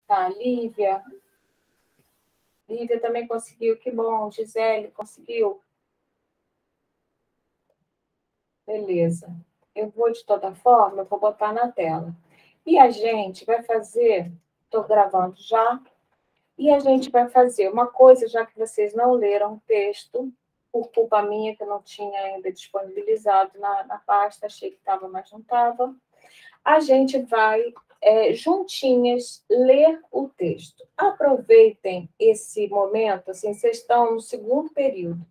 Tá, Lívia. Lívia também conseguiu, que bom. Gisele conseguiu. Beleza. Eu vou, de toda forma, eu vou botar na tela. E a gente vai fazer, estou gravando já, e a gente vai fazer uma coisa, já que vocês não leram o texto, por culpa minha, que eu não tinha ainda disponibilizado na pasta, achei que estava, mas não estava. A gente vai, juntinhas, ler o texto. Aproveitem esse momento, assim, vocês estão no segundo período,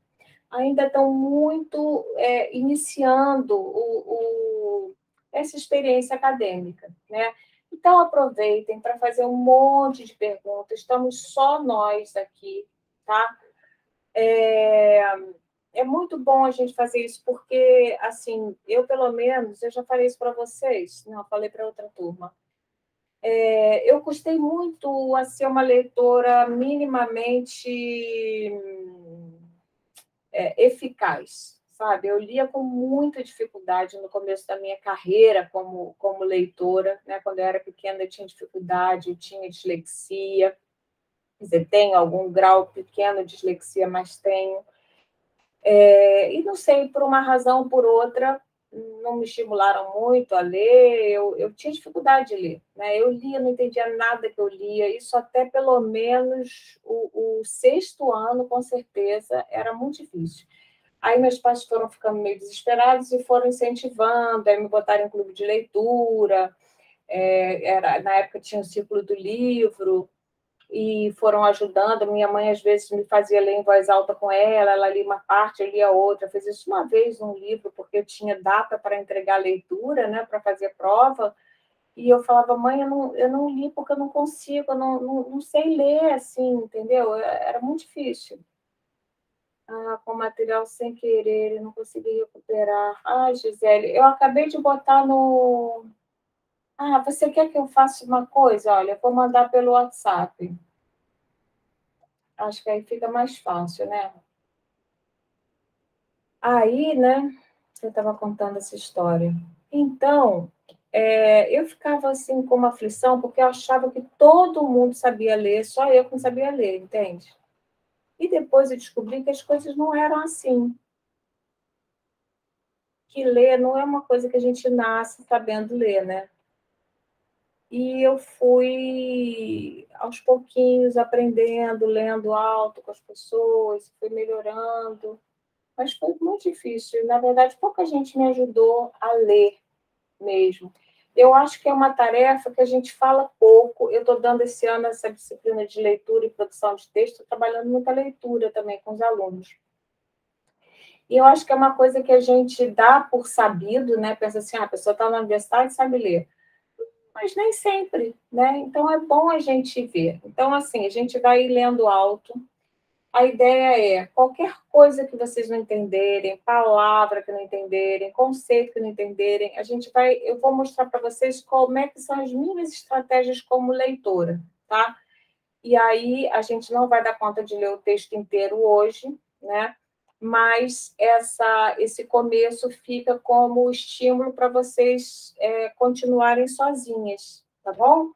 ainda estão muito iniciando essa experiência acadêmica, né? Então, aproveitem para fazer um monte de perguntas. Estamos só nós aqui, tá? É muito bom a gente fazer isso, porque, assim, eu, pelo menos, eu já falei isso para vocês, não, falei para outra turma. Eu custei muito a ser uma leitora minimamente eficaz, sabe? Eu lia com muita dificuldade no começo da minha carreira como leitora, né? Quando eu era pequena, eu tinha dificuldade, eu tinha dislexia. Quer dizer, tenho algum grau pequeno de dislexia, mas tenho. E não sei, por uma razão ou por outra, não me estimularam muito a ler, eu tinha dificuldade de ler, né? Eu lia, não entendia nada que eu lia, isso até pelo menos o sexto ano, com certeza, era muito difícil. Aí meus pais foram ficando meio desesperados e foram incentivando, aí me botaram em clube de leitura, na época tinha o Círculo do Livro, e foram ajudando. Minha mãe, às vezes, me fazia ler em voz alta com ela lia uma parte, eu lia outra. Eu fiz isso uma vez num livro, porque eu tinha data para entregar a leitura, né, para fazer a prova, e eu falava, mãe, eu não li porque eu não consigo, eu não sei ler, assim, entendeu? Era muito difícil. Com material sem querer, eu não consegui recuperar. Ai, Gisele, eu acabei de botar no... você quer que eu faça uma coisa? Olha, eu vou mandar pelo WhatsApp. Acho que aí fica mais fácil, né? Aí, né, você estava contando essa história. Então, eu ficava assim com uma aflição, porque eu achava que todo mundo sabia ler, só eu que não sabia ler, entende? E depois eu descobri que as coisas não eram assim. Que ler não é uma coisa que a gente nasce sabendo ler, né? E eu fui, aos pouquinhos, aprendendo, lendo alto com as pessoas, fui melhorando. Mas foi muito difícil. Na verdade, pouca gente me ajudou a ler mesmo. Eu acho que é uma tarefa que a gente fala pouco. Eu estou dando esse ano essa disciplina de leitura e produção de texto, estou trabalhando muita leitura também com os alunos. E eu acho que é uma coisa que a gente dá por sabido, né? Pensa assim, a pessoa está na universidade e sabe ler. Mas nem sempre, né? Então é bom a gente ver. Então, assim, a gente vai lendo alto. A ideia é, qualquer coisa que vocês não entenderem, palavra que não entenderem, conceito que não entenderem, eu vou mostrar para vocês como é que são as minhas estratégias como leitora, tá? E aí a gente não vai dar conta de ler o texto inteiro hoje, né? Mas esse começo fica como estímulo para vocês continuarem sozinhas, tá bom?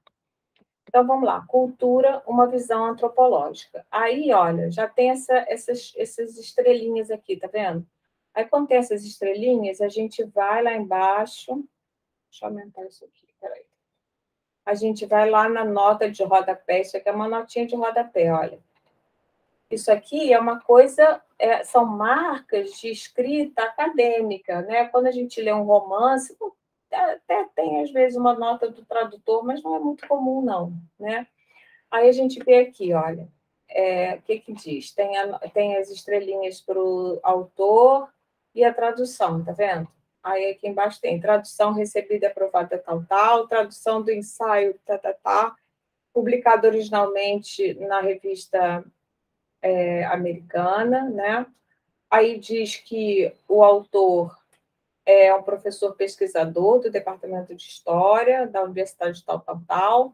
Então, vamos lá. Cultura, uma visão antropológica. Aí, olha, já tem essas estrelinhas aqui, tá vendo? Aí, quando tem essas estrelinhas, a gente vai lá embaixo. Deixa eu aumentar isso aqui, peraí. A gente vai lá na nota de rodapé. Isso aqui é uma notinha de rodapé, olha. Isso aqui é uma coisa, são marcas de escrita acadêmica, né? Quando a gente lê um romance, até tem, às vezes, uma nota do tradutor, mas não é muito comum, não, né? Aí a gente vê aqui, olha, o que que diz? Tem as estrelinhas para o autor e a tradução, tá vendo? Aí aqui embaixo tem tradução recebida e aprovada tal, tal, tradução do ensaio, publicado originalmente na revista americana, né? Aí diz que o autor é um professor pesquisador do Departamento de História da Universidade tal, tal, tal,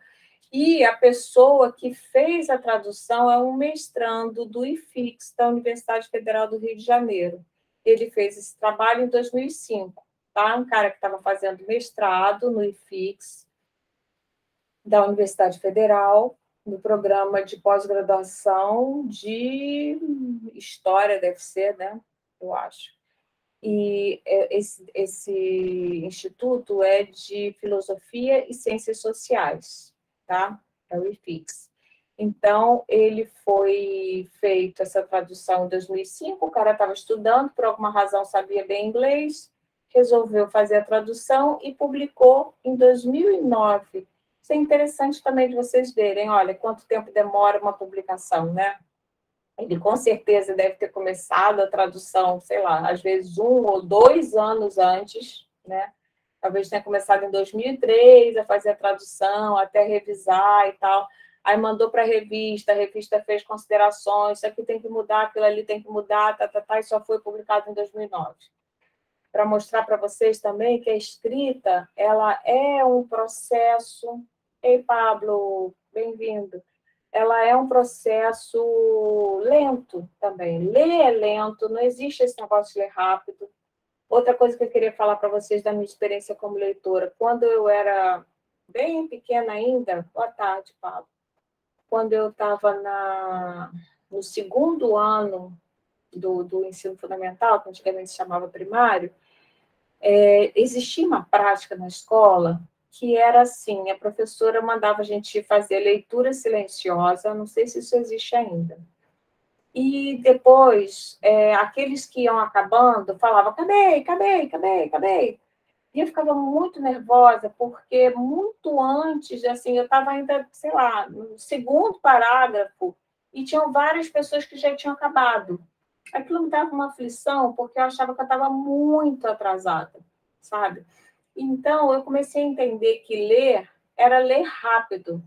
e a pessoa que fez a tradução é um mestrando do IFIX, da Universidade Federal do Rio de Janeiro. Ele fez esse trabalho em 2005, tá? Um cara que estava fazendo mestrado no IFIX, da Universidade Federal, no programa de pós-graduação de História, deve ser, né? Eu acho. E esse instituto é de Filosofia e Ciências Sociais, tá? É o IFIX. Então, ele foi feito essa tradução em 2005, o cara estava estudando, por alguma razão sabia bem inglês, resolveu fazer a tradução e publicou em 2009. Isso é interessante também de vocês verem, olha, quanto tempo demora uma publicação, né? Ele com certeza deve ter começado a tradução, sei lá, às vezes 1 ou 2 anos antes, né? Talvez tenha começado em 2003 a fazer a tradução, até revisar e tal. Aí mandou para a revista fez considerações, isso aqui tem que mudar, aquilo ali tem que mudar, e só foi publicado em 2009. Para mostrar para vocês também que a escrita, ela é um processo... Ei, Pablo, bem-vindo. Ela é um processo lento também. Ler é lento, não existe esse negócio de ler rápido. Outra coisa que eu queria falar para vocês da minha experiência como leitora, quando eu era bem pequena ainda, boa tarde, Pablo, quando eu estava no segundo ano do ensino fundamental, que antigamente se chamava primário, existia uma prática na escola que era assim, a professora mandava a gente fazer leitura silenciosa, não sei se isso existe ainda. E depois, aqueles que iam acabando falavam, acabei, acabei, acabei, acabei. E eu ficava muito nervosa, porque muito antes, assim, eu estava ainda, sei lá, no segundo parágrafo, e tinham várias pessoas que já tinham acabado. Aquilo me dava uma aflição, porque eu achava que eu estava muito atrasada, sabe? Então, eu comecei a entender que ler era ler rápido.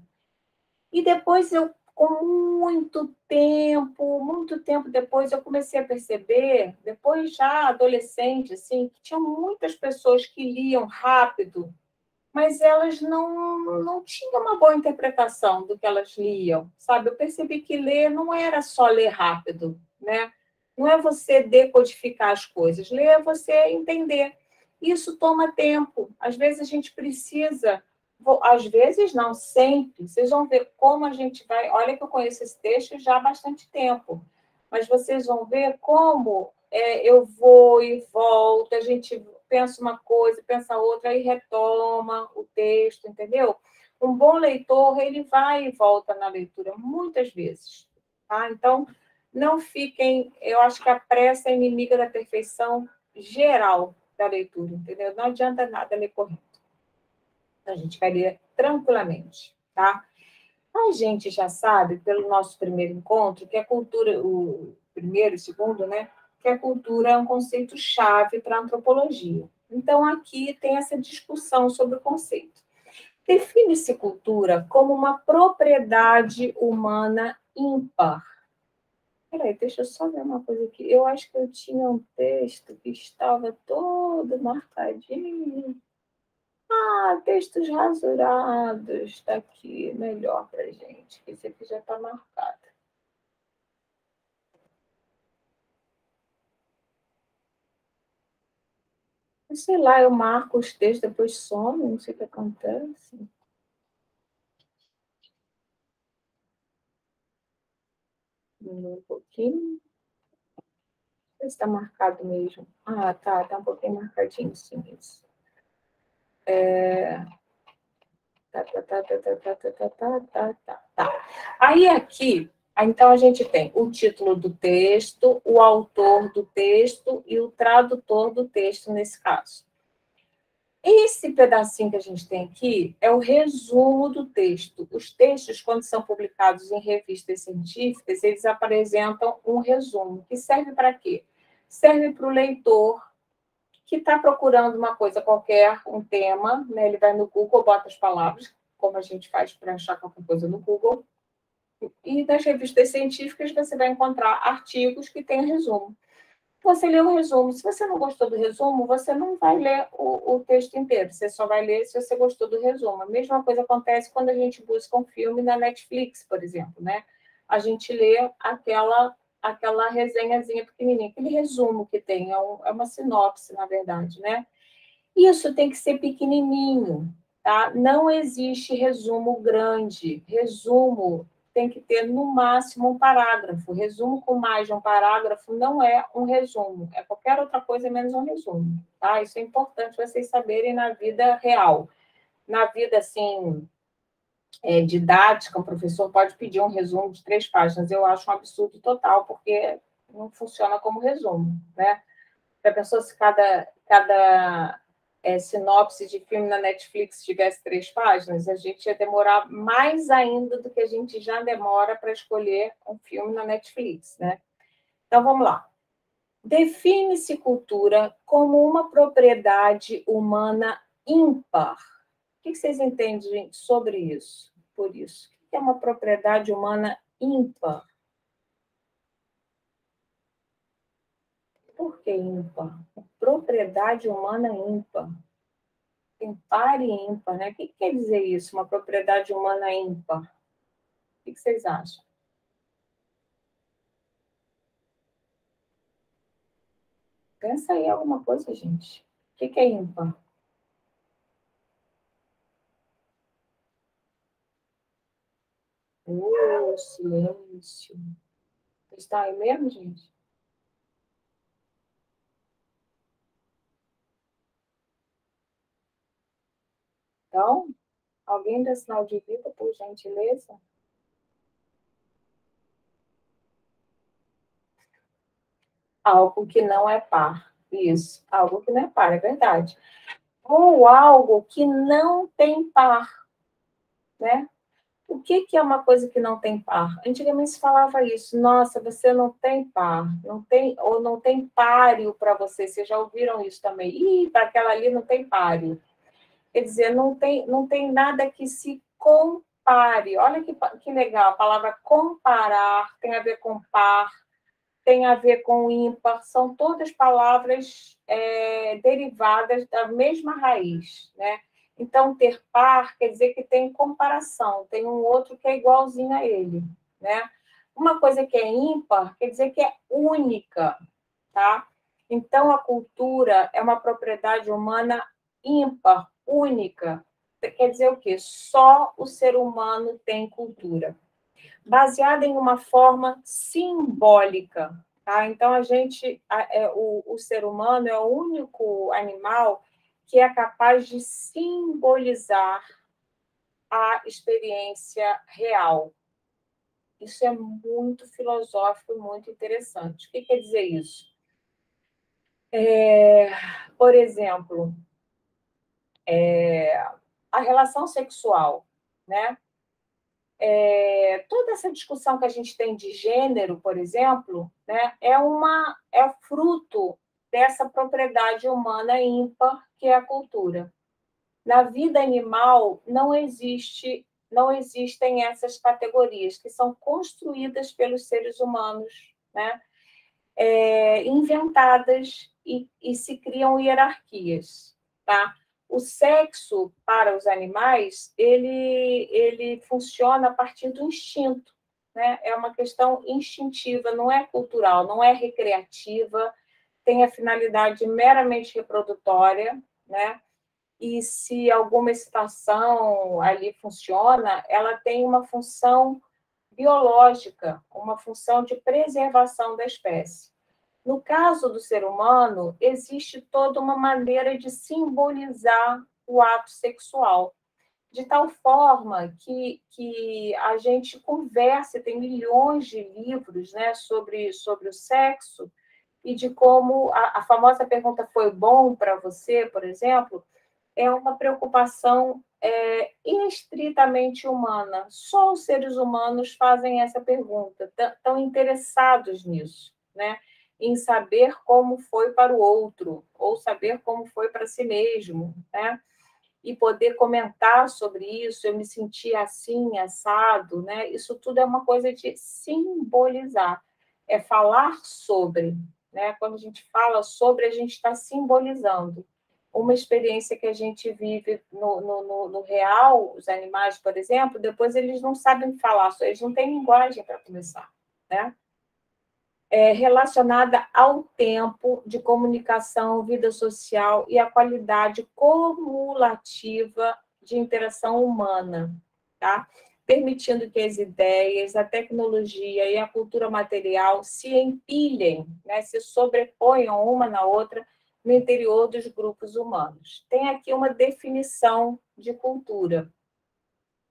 E depois com muito tempo depois, eu comecei a perceber, depois já adolescente, assim, que tinham muitas pessoas que liam rápido, mas elas não tinham uma boa interpretação do que elas liam, sabe? Eu percebi que ler não era só ler rápido, né? Não é você decodificar as coisas, ler é você entender. Isso toma tempo. Às vezes a gente precisa, às vezes não, sempre. Vocês vão ver como a gente vai. Olha que eu conheço esse texto já há bastante tempo, mas vocês vão ver como eu vou e volto, a gente pensa uma coisa, pensa outra, aí retoma o texto, entendeu? Um bom leitor, ele vai e volta na leitura muitas vezes, tá? Então, não fiquem... Eu acho que a pressa é inimiga da perfeição geral da leitura, entendeu? Não adianta nada ler correndo. A gente vai ler tranquilamente, tá? A gente já sabe, pelo nosso primeiro encontro, que a cultura, o primeiro e segundo, né? Que a cultura é um conceito-chave para a antropologia. Então, aqui tem essa discussão sobre o conceito. Define-se cultura como uma propriedade humana ímpar. Peraí, deixa eu só ver uma coisa aqui. Eu acho que eu tinha um texto que estava todo marcadinho. Ah, textos rasurados. Está aqui, melhor para a gente. Esse aqui já está marcado. Sei lá, eu marco os textos, depois some, não sei o que acontece. Um pouquinho. Não sei se está marcado mesmo. Ah, tá um pouquinho marcadinho, sim, isso. Tá. Aí aqui, então a gente tem o título do texto, o autor do texto e o tradutor do texto, nesse caso. Esse pedacinho que a gente tem aqui é o resumo do texto. Os textos, quando são publicados em revistas científicas, eles apresentam um resumo, que serve para quê? Serve para o leitor que está procurando uma coisa qualquer, um tema, né? Ele vai no Google, bota as palavras, como a gente faz para achar qualquer coisa no Google, e nas revistas científicas você vai encontrar artigos que têm resumo. Você lê o resumo. Se você não gostou do resumo, você não vai ler o texto inteiro. Você só vai ler se você gostou do resumo. A mesma coisa acontece quando a gente busca um filme na Netflix, por exemplo, né? A gente lê aquela resenhazinha pequenininha, aquele resumo que tem, é uma sinopse, na verdade, né? Isso tem que ser pequenininho, tá? Não existe resumo grande. Resumo tem que ter, no máximo, um parágrafo. Resumo com mais de um parágrafo não é um resumo. É qualquer outra coisa menos um resumo, tá? Isso é importante vocês saberem na vida real. Na vida, assim, didática, o professor pode pedir um resumo de 3 páginas. Eu acho um absurdo total, porque não funciona como resumo, né? Já pensou se cada sinopse de filme na Netflix tivesse 3 páginas? A gente ia demorar mais ainda do que a gente já demora para escolher um filme na Netflix, né? Então, vamos lá. Define-se cultura como uma propriedade humana ímpar. O que vocês entendem sobre isso? Por isso, o que é uma propriedade humana ímpar? Por que ímpar? Propriedade humana ímpar. Tem par e ímpar, né? O que quer dizer isso, uma propriedade humana ímpar? O que vocês acham? Pensa aí alguma coisa, gente. O que é ímpar? Silêncio. Está aí mesmo, gente? Então, alguém dá sinal de vida, por gentileza? Algo que não é par. Isso, algo que não é par, é verdade. Ou algo que não tem par, né? O que é uma coisa que não tem par? Antigamente se falava isso, nossa, você não tem par, não tem, ou não tem páreo para você. Vocês já ouviram isso também? Ih, para aquela ali não tem páreo. Quer dizer, não tem nada que se compare. Olha que legal, a palavra comparar tem a ver com par, tem a ver com ímpar, são todas palavras derivadas da mesma raiz, né? Então, ter par quer dizer que tem comparação, tem um outro que é igualzinho a ele, né? Uma coisa que é ímpar quer dizer que é única, tá? Então, a cultura é uma propriedade humana ímpar, única. Quer dizer o quê? Só o ser humano tem cultura baseada em uma forma simbólica. Tá? Então, o ser humano é o único animal que é capaz de simbolizar a experiência real. Isso é muito filosófico e muito interessante. O que quer dizer isso? Por exemplo, a relação sexual, né? Toda essa discussão que a gente tem de gênero, por exemplo, né, é fruto dessa propriedade humana ímpar que é a cultura. Na vida animal não existem essas categorias que são construídas pelos seres humanos, né, inventadas e se criam hierarquias, tá? O sexo para os animais ele funciona a partir do instinto, né? É uma questão instintiva, não é cultural, não é recreativa, tem a finalidade meramente reprodutória, né? E se alguma excitação ali funciona, ela tem uma função biológica, uma função de preservação da espécie. No caso do ser humano, existe toda uma maneira de simbolizar o ato sexual, de tal forma que a gente conversa, tem milhões de livros, né, sobre o sexo, e de como a famosa pergunta foi bom para você, por exemplo, é uma preocupação estritamente humana. Só os seres humanos fazem essa pergunta, estão interessados nisso, né? Em saber como foi para o outro, ou saber como foi para si mesmo, né? E poder comentar sobre isso, eu me senti assim, assado, né? Isso tudo é uma coisa de simbolizar, é falar sobre, né? Quando a gente fala sobre, a gente está simbolizando uma experiência que a gente vive no real, os animais, por exemplo, depois eles não sabem falar, eles não têm linguagem para começar, né? Relacionada ao tempo de comunicação, vida social e a qualidade cumulativa de interação humana, tá? Permitindo que as ideias, a tecnologia e a cultura material se empilhem, né? Se sobreponham uma na outra no interior dos grupos humanos. Tem aqui uma definição de cultura.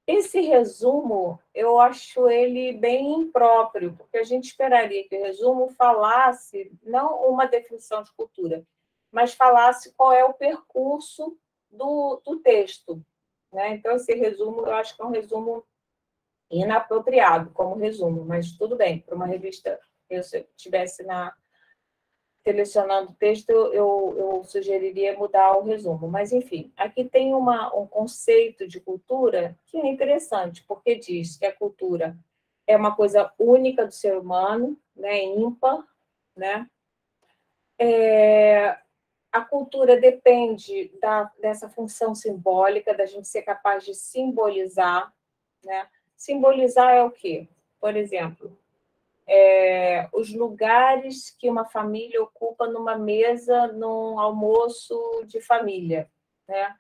Esse resumo, eu acho ele bem impróprio, porque a gente esperaria que o resumo falasse, não uma definição de cultura, mas falasse qual é o percurso do texto, né? Então, esse resumo, eu acho que é um resumo inapropriado como resumo, mas tudo bem, para uma revista, se eu estivesse selecionando o texto, eu sugeriria mudar o resumo. Mas, enfim, aqui tem um conceito de cultura que é interessante, porque diz que a cultura é uma coisa única do ser humano, né, ímpar, né? A cultura depende dessa função simbólica, da gente ser capaz de simbolizar, né? Simbolizar é o quê? Por exemplo, os lugares que uma família ocupa numa mesa, num almoço de família, né?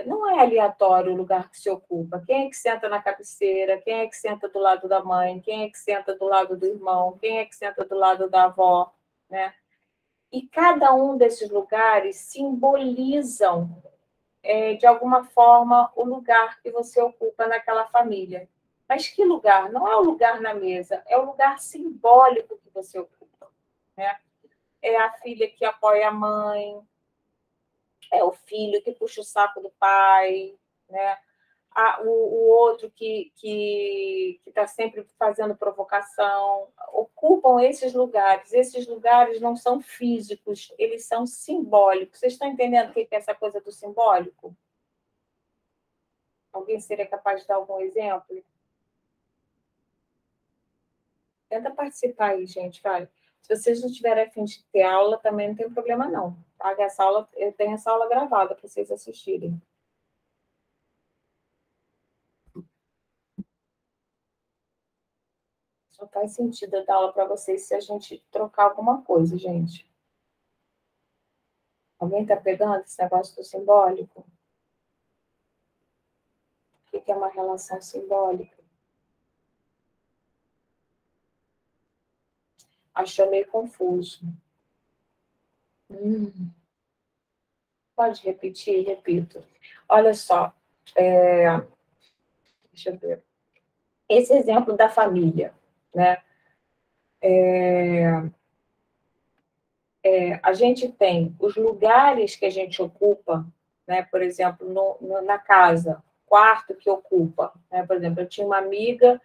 Não é aleatório o lugar que se ocupa. Quem é que senta na cabeceira? Quem é que senta do lado da mãe? Quem é que senta do lado do irmão? Quem é que senta do lado da avó? Né? E cada um desses lugares simbolizam, de alguma forma, o lugar que você ocupa naquela família. Mas que lugar? Não é o lugar na mesa, é o lugar simbólico que você ocupa. Né? É a filha que apoia a mãe, é o filho que puxa o saco do pai, né? O outro que está sempre fazendo provocação, ocupam esses lugares. Esses lugares não são físicos, eles são simbólicos. Vocês estão entendendo o que é essa coisa do simbólico? Alguém seria capaz de dar algum exemplo? Tenta participar aí, gente, vai. Se vocês não tiverem a fim de ter aula, também não tem problema, não. Tá? Essa aula, eu tenho essa aula gravada para vocês assistirem. Só faz sentido eu dar aula para vocês se a gente trocar alguma coisa, gente. Alguém está pegando esse negócio do simbólico? O que é uma relação simbólica? Achou meio confuso. Pode repetir? Repito. Olha só, deixa eu ver. Esse exemplo da família, né? A gente tem os lugares que a gente ocupa, né? Por exemplo, na casa, quarto que ocupa, né? Por exemplo, eu tinha uma amiga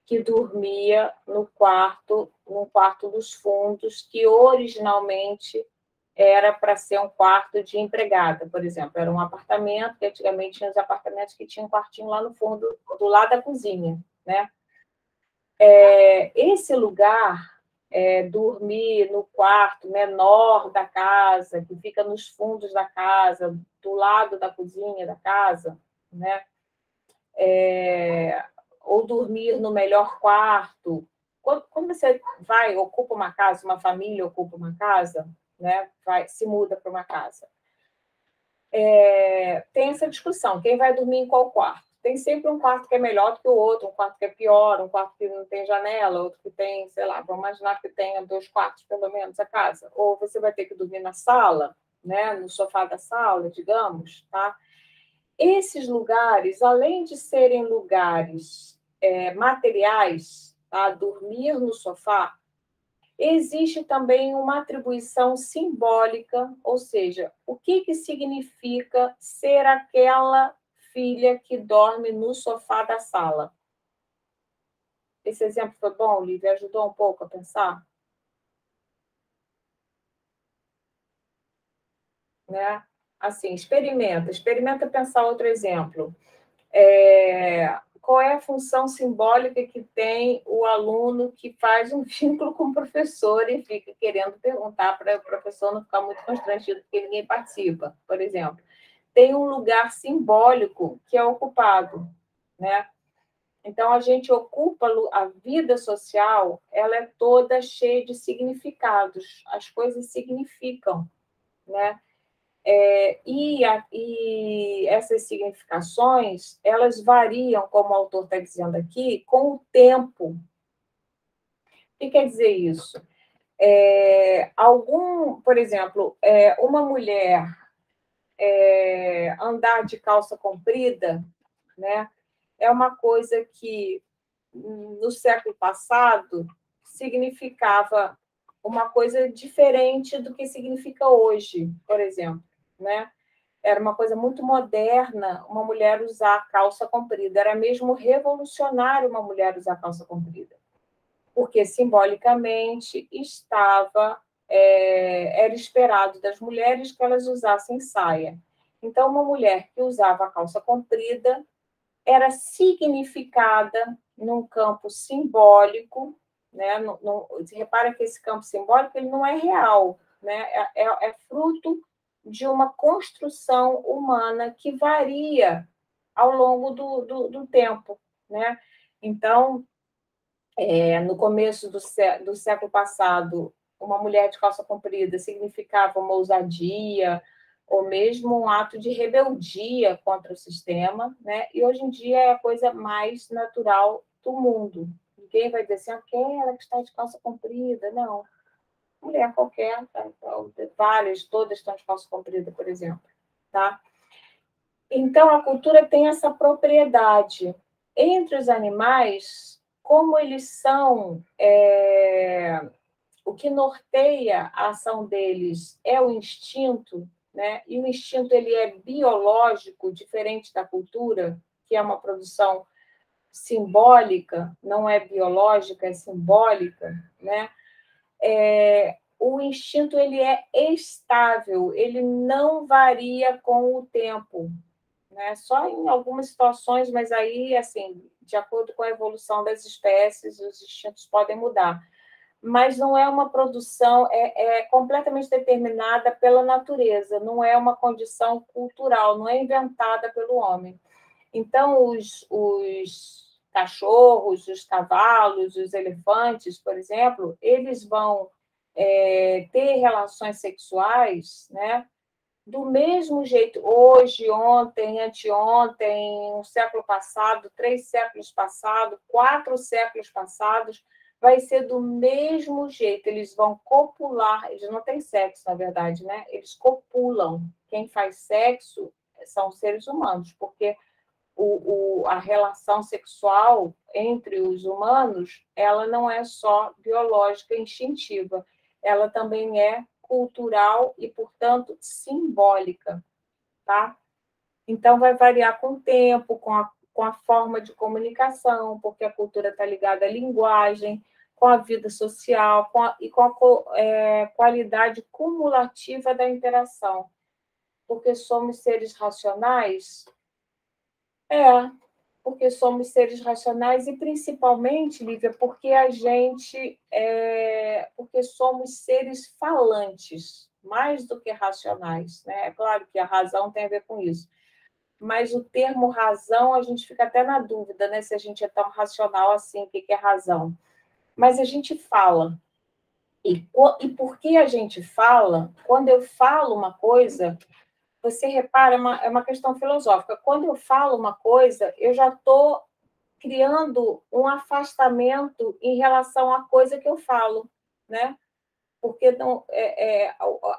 que dormia no quarto dos fundos, que originalmente era para ser um quarto de empregada, por exemplo. Era um apartamento, que antigamente tinha os apartamentos que tinham um quartinho lá no fundo, do lado da cozinha, né? Esse lugar, dormir no quarto menor da casa, que fica nos fundos da casa, do lado da cozinha da casa, né? Ou dormir no melhor quarto. Quando você ocupa uma casa, uma família ocupa uma casa, né? Se muda para uma casa. Tem essa discussão, quem vai dormir em qual quarto? Tem sempre um quarto que é melhor do que o outro, um quarto que é pior, um quarto que não tem janela, outro que tem, sei lá, vamos imaginar que tenha 2 quartos, pelo menos, a casa. Ou você vai ter que dormir na sala, né? No sofá da sala, digamos, tá? Esses lugares, além de serem lugares materiais, tá? Dormir no sofá, existe também uma atribuição simbólica, ou seja, o que significa ser aquela filha que dorme no sofá da sala? Esse exemplo foi bom, Lívia? Ajudou um pouco a pensar? Né? Assim, experimenta pensar outro exemplo. Qual é a função simbólica que tem o aluno que faz um vínculo com o professor e fica querendo perguntar para o professor não ficar muito constrangido porque ninguém participa, por exemplo? Tem um lugar simbólico que é ocupado, né? Então, a gente ocupa a vida social, ela é toda cheia de significados, as coisas significam, né? E essas significações, elas variam, como o autor está dizendo aqui, com o tempo. O que quer dizer isso? Por exemplo, uma mulher andar de calça comprida, né, é uma coisa que, no século passado, significava uma coisa diferente do que significa hoje, por exemplo, né? Era uma coisa muito moderna uma mulher usar calça comprida, era mesmo revolucionário uma mulher usar calça comprida, porque simbolicamente era esperado das mulheres que elas usassem saia. Então, uma mulher que usava a calça comprida era significada num campo simbólico, né? Você repara que esse campo simbólico ele não é real, né? É fruto de uma construção humana que varia ao longo do tempo, né? Então, no começo do século passado, uma mulher de calça comprida significava uma ousadia, ou mesmo um ato de rebeldia contra o sistema, né? E hoje em dia é a coisa mais natural do mundo. Ninguém vai dizer assim, aquela que está de calça comprida, não. Mulher qualquer, tá? Várias, todas estão de calça comprida, por exemplo, tá? Então, a cultura tem essa propriedade. Entre os animais, como eles são, o que norteia a ação deles é o instinto, né? E o instinto ele é biológico, diferente da cultura, que é uma produção simbólica, não é biológica, é simbólica, né? O instinto ele é estável, ele não varia com o tempo, né? Só em algumas situações, mas aí, assim, de acordo com a evolução das espécies, os instintos podem mudar. Mas não é uma produção, é completamente determinada pela natureza, não é uma condição cultural, não é inventada pelo homem. Então, os cachorros, os cavalos, os elefantes, por exemplo, eles vão ter relações sexuais, né? Do mesmo jeito, hoje, ontem, anteontem, um século passado, 3 séculos passados, 4 séculos passados, vai ser do mesmo jeito. Eles vão copular, eles não têm sexo, na verdade, né? Eles copulam. Quem faz sexo são os seres humanos, porque a relação sexual entre os humanos, ela não é só biológica e instintiva, ela também é cultural e, portanto, simbólica, tá? Então, vai variar com o tempo, com a forma de comunicação, porque a cultura está ligada à linguagem, com a vida social e com a qualidade cumulativa da interação. Porque somos seres racionais? Porque somos seres racionais e, principalmente, Lívia, porque somos seres falantes, mais do que racionais, né? É claro que a razão tem a ver com isso, mas o termo razão, a gente fica até na dúvida, né? Se a gente é tão racional assim, o que é razão? Mas a gente fala. E por que a gente fala? Quando eu falo uma coisa, você repara, é uma questão filosófica. Quando eu falo uma coisa, eu já estou criando um afastamento em relação à coisa que eu falo, né? Porque não,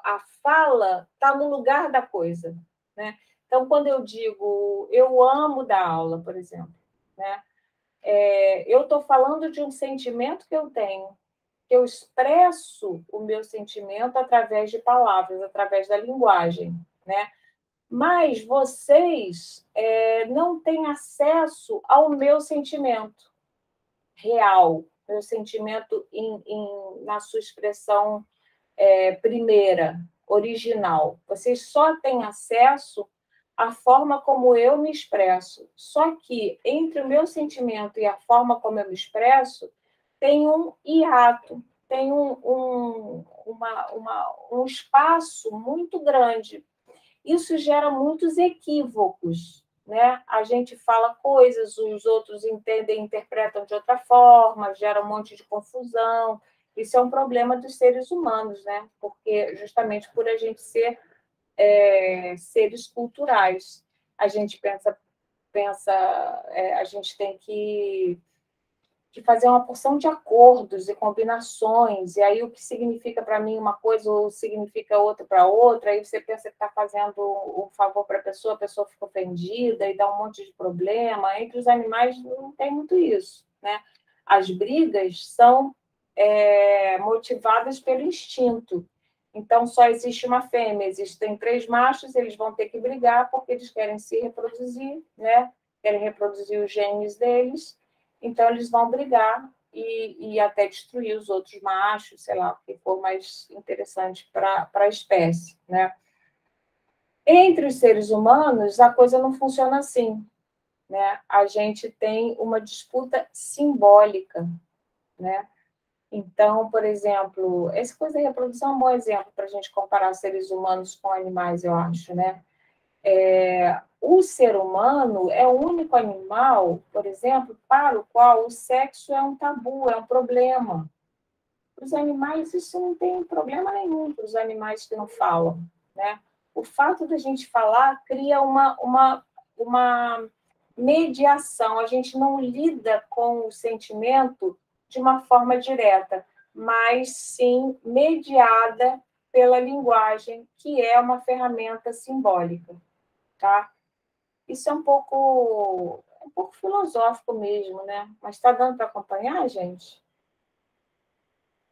a fala está no lugar da coisa, né? Então, quando eu digo eu amo dar aula, por exemplo, né? Eu estou falando de um sentimento que eu tenho, que eu expresso o meu sentimento através de palavras, através da linguagem, né? Mas vocês não têm acesso ao meu sentimento real, meu sentimento na sua expressão primeira, original. Vocês só têm acesso à forma como eu me expresso. Só que entre o meu sentimento e a forma como eu me expresso, tem um hiato, tem um espaço muito grande. Isso gera muitos equívocos, né? A gente fala coisas, os outros entendem, interpretam de outra forma, gera um monte de confusão. Isso é um problema dos seres humanos, né? Porque justamente por a gente ser seres culturais. A gente a gente tem que fazer uma porção de acordos e combinações, e aí o que significa para mim uma coisa ou significa outra para outra, aí você pensa que está fazendo um favor para a pessoa fica ofendida e dá um monte de problema. Entre os animais não tem muito isso, né? As brigas são motivadas pelo instinto. Então, só existe uma fêmea, existem 3 machos, eles vão ter que brigar porque eles querem se reproduzir, né? Querem reproduzir os genes deles, então eles vão brigar e até destruir os outros machos, sei lá, o que for mais interessante para a espécie, né? Entre os seres humanos, a coisa não funciona assim, né? A gente tem uma disputa simbólica, né? Então, por exemplo, essa coisa da reprodução é um bom exemplo para a gente comparar seres humanos com animais, eu acho, né? O ser humano é o único animal, por exemplo, para o qual o sexo é um tabu, é um problema. Para os animais, isso não tem problema nenhum para os animais que não falam, né? O fato da gente falar cria uma mediação. A gente não lida com o sentimento de uma forma direta, mas sim mediada pela linguagem, que é uma ferramenta simbólica, tá? Isso é um pouco filosófico mesmo, né? Mas está dando para acompanhar, gente?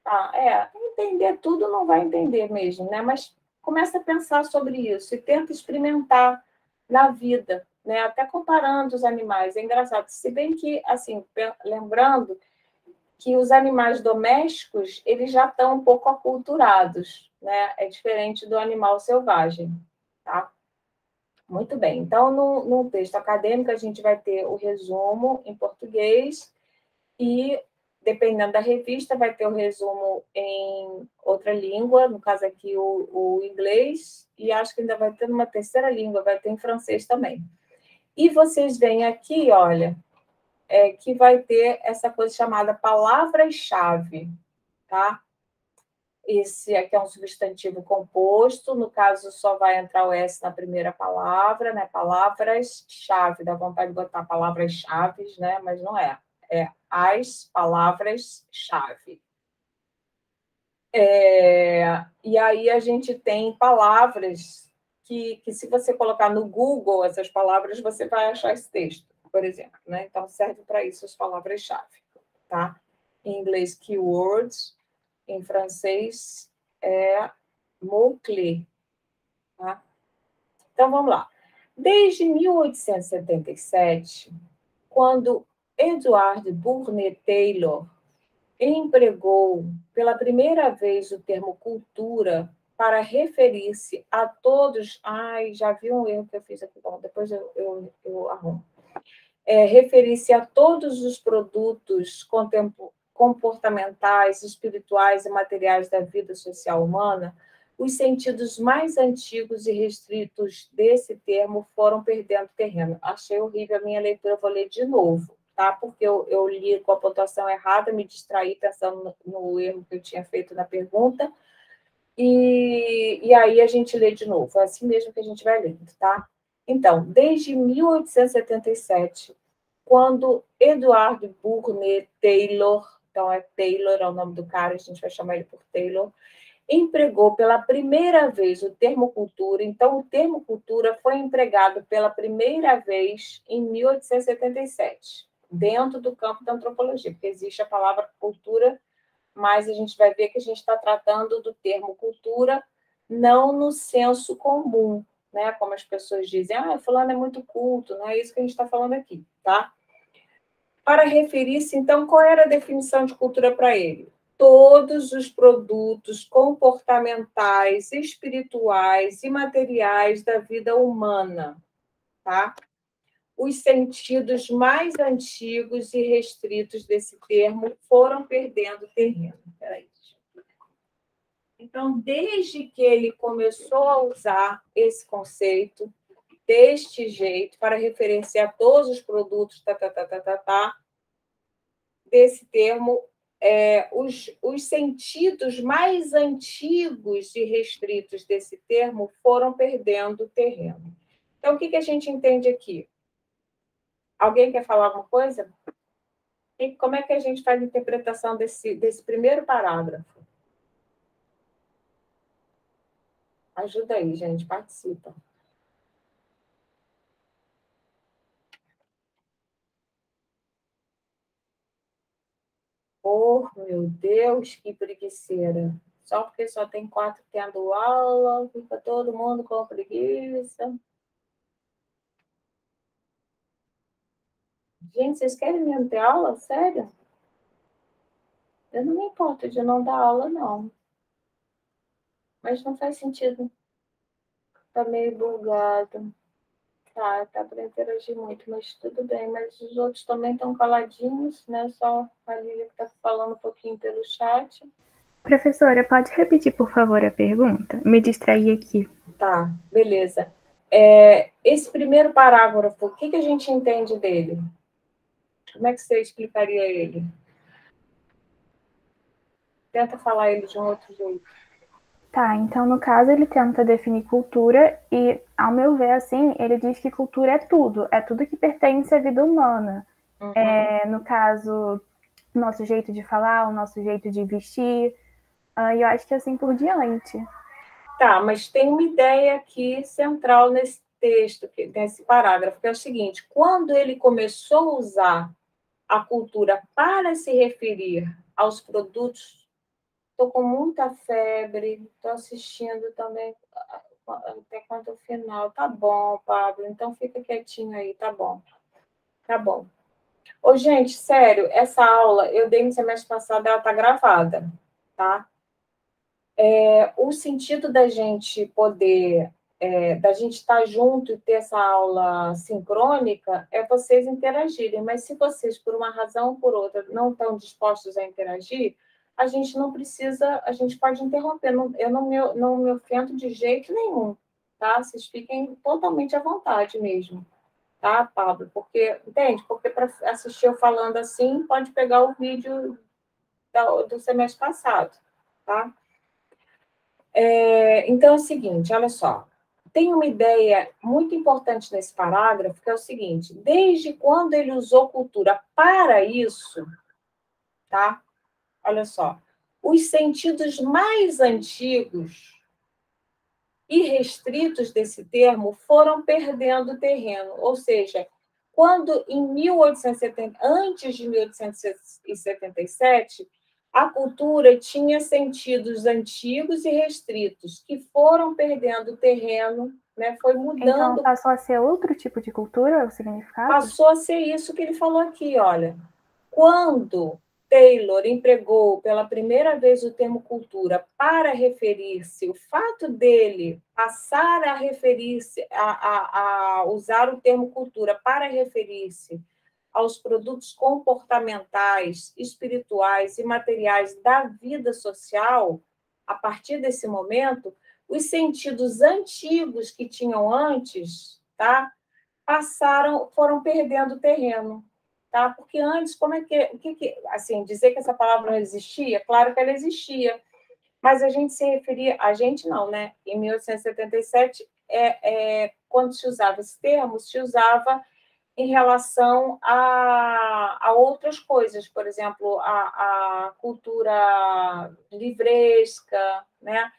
Tá, entender tudo não vai entender mesmo, né? Mas começa a pensar sobre isso e tenta experimentar na vida, né? Até comparando os animais. É engraçado, se bem que, assim, lembrando que os animais domésticos, eles já estão um pouco aculturados, né? É diferente do animal selvagem, tá? Muito bem. Então, no texto acadêmico, a gente vai ter o resumo em português e, dependendo da revista, vai ter o resumo em outra língua, no caso aqui o inglês, e acho que ainda vai ter uma terceira língua, vai ter em francês também. E vocês veem aqui, olha, que vai ter essa coisa chamada palavras-chave, tá? Esse aqui é um substantivo composto, no caso só vai entrar o S na primeira palavra, né? Palavras-chave, dá vontade de botar palavras-chave, né? Mas não é. É as palavras-chave. E aí a gente tem palavras que, se você colocar no Google essas palavras, você vai achar esse texto, por exemplo, né? Então serve para isso as palavras-chave, tá? Em inglês, keywords, em francês mots-clés, tá? Então, vamos lá. Desde 1877, quando Edward Burne Taylor empregou pela primeira vez o termo cultura para referir-se a todos... Ai, já vi um erro que eu fiz aqui, bom, depois eu arrumo. Referir-se a todos os produtos comportamentais, espirituais e materiais da vida social humana, os sentidos mais antigos e restritos desse termo foram perdendo terreno. Achei horrível a minha leitura, vou ler de novo, tá? Porque eu li com a pontuação errada, me distraí pensando no erro que eu tinha feito na pergunta, e aí a gente lê de novo. É assim mesmo que a gente vai lendo, tá? Então, desde 1877, quando Edward Burne Taylor, então Taylor é o nome do cara, a gente vai chamar ele por Taylor, empregou pela primeira vez o termo cultura. Então, o termo cultura foi empregado pela primeira vez em 1877, dentro do campo da antropologia, porque existe a palavra cultura, mas a gente vai ver que a gente está tratando do termo cultura não no senso comum, né? Como as pessoas dizem, fulano é muito culto, não é isso que a gente está falando aqui, tá? Para referir-se, então, qual era a definição de cultura para ele? Todos os produtos comportamentais, espirituais e materiais da vida humana, tá? Os sentidos mais antigos e restritos desse termo foram perdendo terreno. Peraí. Então, desde que ele começou a usar esse conceito deste jeito para referenciar todos os produtos desse termo, os sentidos mais antigos e restritos desse termo foram perdendo terreno. Então, o que a gente entende aqui? Alguém quer falar alguma coisa? E como é que a gente faz a interpretação desse primeiro parágrafo? Ajuda aí, gente, participa. Oh, meu Deus, que preguiceira. Só porque só tem 4 tendo aula, fica todo mundo com preguiça. Gente, vocês querem mesmo ter aula? Sério? Eu não me importo de não dar aula, não. Mas não faz sentido. Tá meio bugado. Tá para interagir muito, mas tudo bem. Mas os outros também estão caladinhos, né? Só a Lívia que está falando um pouquinho pelo chat. Professora, pode repetir, por favor, a pergunta? Me distraí aqui. Tá, beleza. Esse primeiro parágrafo, o que a gente entende dele? Como é que você explicaria ele? Tenta falar ele de um outro jeito. Tá, então no caso ele tenta definir cultura e, ao meu ver, assim, ele diz que cultura é tudo que pertence à vida humana. Uhum. No caso, o nosso jeito de falar, o nosso jeito de vestir, e eu acho que assim por diante. Tá, mas tem uma ideia aqui central nesse texto, nesse parágrafo, que é o seguinte: quando ele começou a usar a cultura para se referir aos produtos. Estou com muita febre, estou assistindo também até quanto o final. Tá bom, Pablo, então fica quietinho aí, tá bom. Tá bom. Ô, gente, sério, essa aula eu dei no semestre passado, ela tá gravada, tá? O sentido da gente poder, da gente estar junto e ter essa aula sincrônica é vocês interagirem, mas se vocês, por uma razão ou por outra, não estão dispostos a interagir, a gente não precisa, a gente pode interromper. Eu não me ofendo de jeito nenhum, tá? Vocês fiquem totalmente à vontade mesmo, tá, Pablo? Porque, entende? Porque para assistir eu falando assim, pode pegar o vídeo do semestre passado, tá? Então é o seguinte, olha só. Tem uma ideia muito importante nesse parágrafo, que é o seguinte: desde quando ele usou cultura para isso, tá? Olha só, os sentidos mais antigos e restritos desse termo foram perdendo terreno, ou seja, quando em 1870, antes de 1877, a cultura tinha sentidos antigos e restritos que foram perdendo terreno, né? Foi Então mudando, passou a ser outro tipo de cultura, o significado? passou a ser isso que ele falou aqui, olha. Quando Taylor empregou pela primeira vez o termo cultura para referir-se, o fato dele passar a referir-se, a usar o termo cultura para referir-se aos produtos comportamentais, espirituais e materiais da vida social, a partir desse momento, os sentidos antigos que tinham antes, tá? Foram perdendo terreno, tá? Porque antes, como é assim, dizer que essa palavra não existia, claro que ela existia, mas a gente se referia, a gente não, né? Em 1877, quando se usava esse termo, se usava em relação a outras coisas, por exemplo, a cultura livresca, né?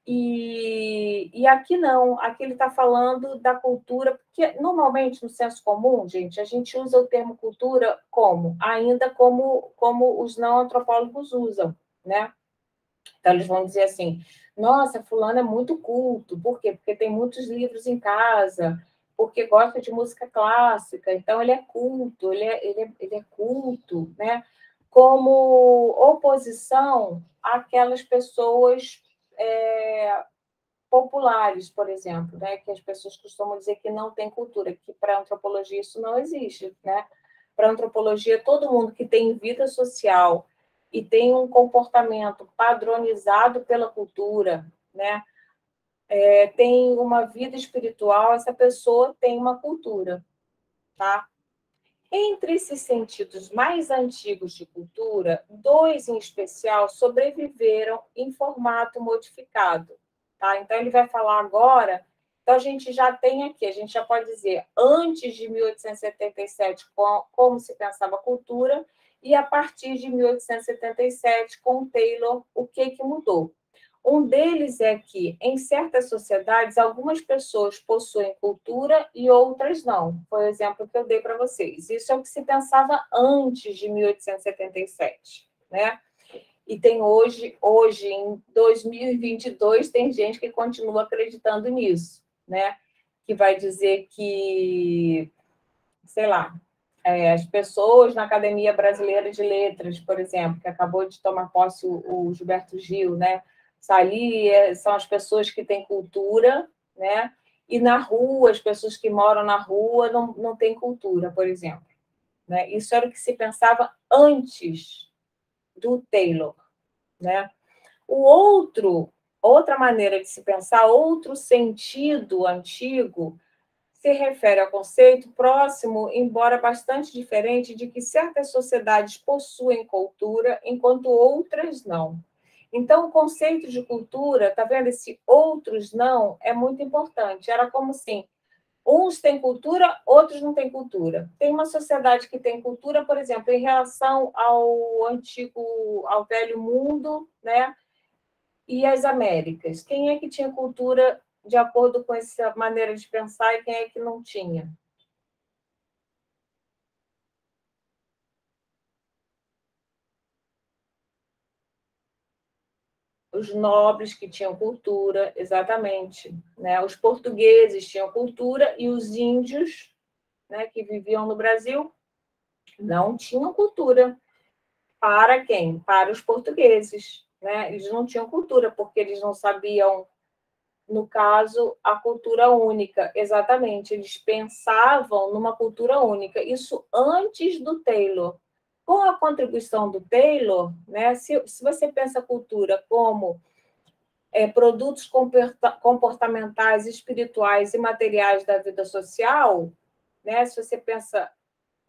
E aqui não, aqui ele está falando da cultura, porque normalmente no senso comum, gente, a gente usa o termo cultura como? Ainda como os não antropólogos usam, né? Então eles vão dizer assim, nossa, fulano é muito culto, por quê? Porque tem muitos livros em casa, porque gosta de música clássica, então ele é culto, ele é culto, né? Como oposição àquelas pessoas populares, por exemplo, né? Que as pessoas costumam dizer que não tem cultura, que para a antropologia isso não existe, né? Para a antropologia, todo mundo que tem vida social e tem um comportamento padronizado pela cultura, né? Tem uma vida espiritual, essa pessoa tem uma cultura, tá? Entre esses sentidos mais antigos de cultura, dois em especial sobreviveram em formato modificado. Tá? Então, ele vai falar agora. Então, a gente já tem aqui, a gente já pode dizer, antes de 1877, como se pensava a cultura, e a partir de 1877, com Taylor, o que mudou. Um deles é que, em certas sociedades, algumas pessoas possuem cultura e outras não. Foi o exemplo que eu dei para vocês. Isso é o que se pensava antes de 1877, né? E tem hoje em 2022, tem gente que continua acreditando nisso, né? Que vai dizer que, sei lá, as pessoas na Academia Brasileira de Letras, por exemplo, que acabou de tomar posse o Gilberto Gil, né? Ali são as pessoas que têm cultura, né? E na rua, as pessoas que moram na rua não têm cultura, por exemplo. Né? Isso era o que se pensava antes do Taylor, né? Outra maneira de se pensar, outro sentido antigo, se refere ao conceito próximo, embora bastante diferente, de que certas sociedades possuem cultura, enquanto outras não. Então, o conceito de cultura, tá vendo? Esse outros não é muito importante. Era como assim, uns têm cultura, outros não têm cultura. Tem uma sociedade que tem cultura, por exemplo, em relação ao velho mundo, né? E as Américas. Quem é que tinha cultura de acordo com essa maneira de pensar e quem é que não tinha? Os nobres que tinham cultura, exatamente. Né? Os portugueses tinham cultura e os índios, né, que viviam no Brasil não tinham cultura. Para quem? Para os portugueses. Né? Eles não tinham cultura, porque eles não sabiam, no caso, a cultura única. Exatamente, eles pensavam numa cultura única. Isso antes do Taylor. Com a contribuição do Taylor, né, se você pensa a cultura como produtos comportamentais, espirituais e materiais da vida social, né, se você pensa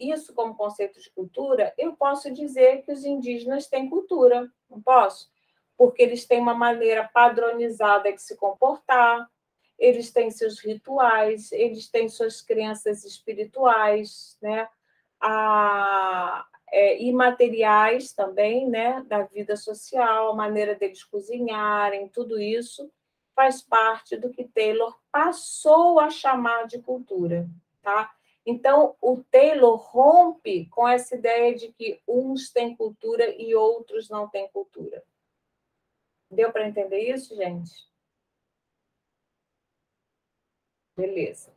isso como conceito de cultura, eu posso dizer que os indígenas têm cultura, não posso? Porque eles têm uma maneira padronizada de se comportar, eles têm seus rituais, eles têm suas crenças espirituais, né? Imateriais também, né? Da vida social, a maneira deles cozinharem, tudo isso faz parte do que Taylor passou a chamar de cultura, tá? Então, o Taylor rompe com essa ideia de que uns têm cultura e outros não têm cultura. Deu para entender isso, gente? Beleza.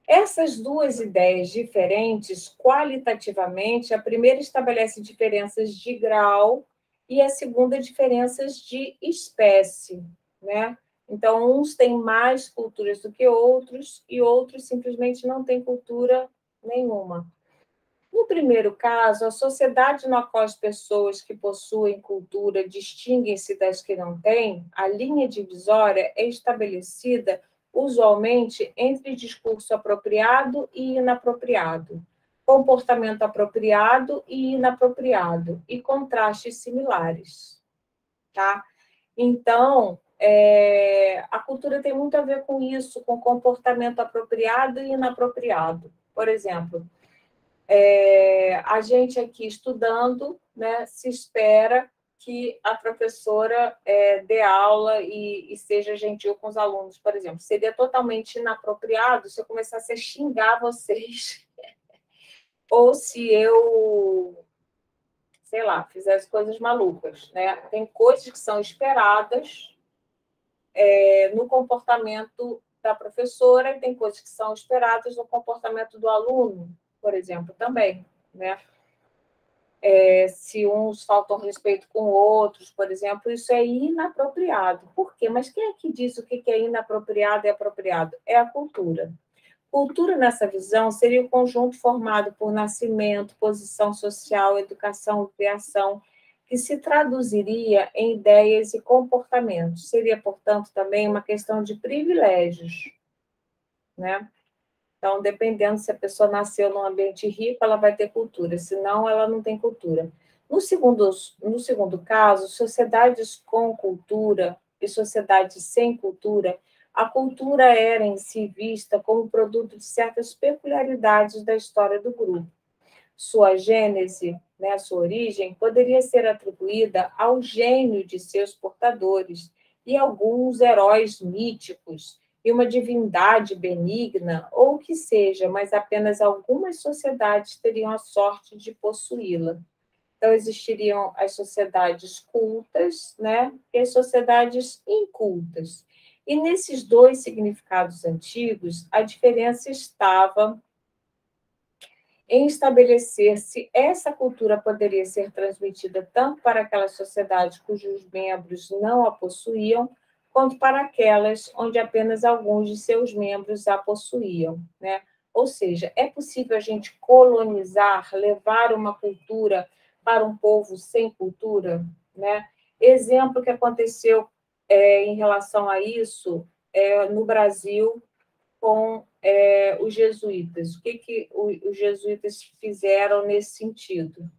Essas duas ideias diferentes, qualitativamente, a primeira estabelece diferenças de grau e a segunda diferenças de espécie, né? Então, uns têm mais culturas do que outros e outros simplesmente não têm cultura nenhuma. No primeiro caso, a sociedade na qual as pessoas que possuem cultura distinguem-se das que não têm, a linha divisória é estabelecida usualmente entre discurso apropriado e inapropriado, comportamento apropriado e inapropriado, e contrastes similares. Tá? Então, a cultura tem muito a ver com isso, com comportamento apropriado e inapropriado. Por exemplo, a gente aqui estudando, né, se espera que a professora dê aula e seja gentil com os alunos, por exemplo. Seria totalmente inapropriado se eu começasse a xingar vocês, ou se eu, sei lá, fizesse coisas malucas. Né? Tem coisas que são esperadas no comportamento da professora e tem coisas que são esperadas no comportamento do aluno, por exemplo, também. Né? Se uns faltam respeito com outros, por exemplo, isso é inapropriado. Por quê? Mas quem é que diz o que é inapropriado e apropriado? É a cultura. Cultura, nessa visão, seria o conjunto formado por nascimento, posição social, educação e criação, que se traduziria em ideias e comportamentos. Seria, portanto, também uma questão de privilégios, né? Então, dependendo se a pessoa nasceu num ambiente rico, ela vai ter cultura, senão ela não tem cultura. No segundo caso, sociedades com cultura e sociedades sem cultura, a cultura era em si vista como produto de certas peculiaridades da história do grupo. Sua gênese, né, sua origem, poderia ser atribuída ao gênio de seus portadores e alguns heróis míticos, e uma divindade benigna, ou o que seja, mas apenas algumas sociedades teriam a sorte de possuí-la. Então, existiriam as sociedades cultas, né, e as sociedades incultas. E nesses dois significados antigos, a diferença estava em estabelecer se essa cultura poderia ser transmitida tanto para aquelas sociedades cujos membros não a possuíam, quanto para aquelas onde apenas alguns de seus membros a possuíam, né? Ou seja, é possível a gente colonizar, levar uma cultura para um povo sem cultura, né? Exemplo que aconteceu em relação a isso no Brasil com os jesuítas. O que os jesuítas fizeram nesse sentido?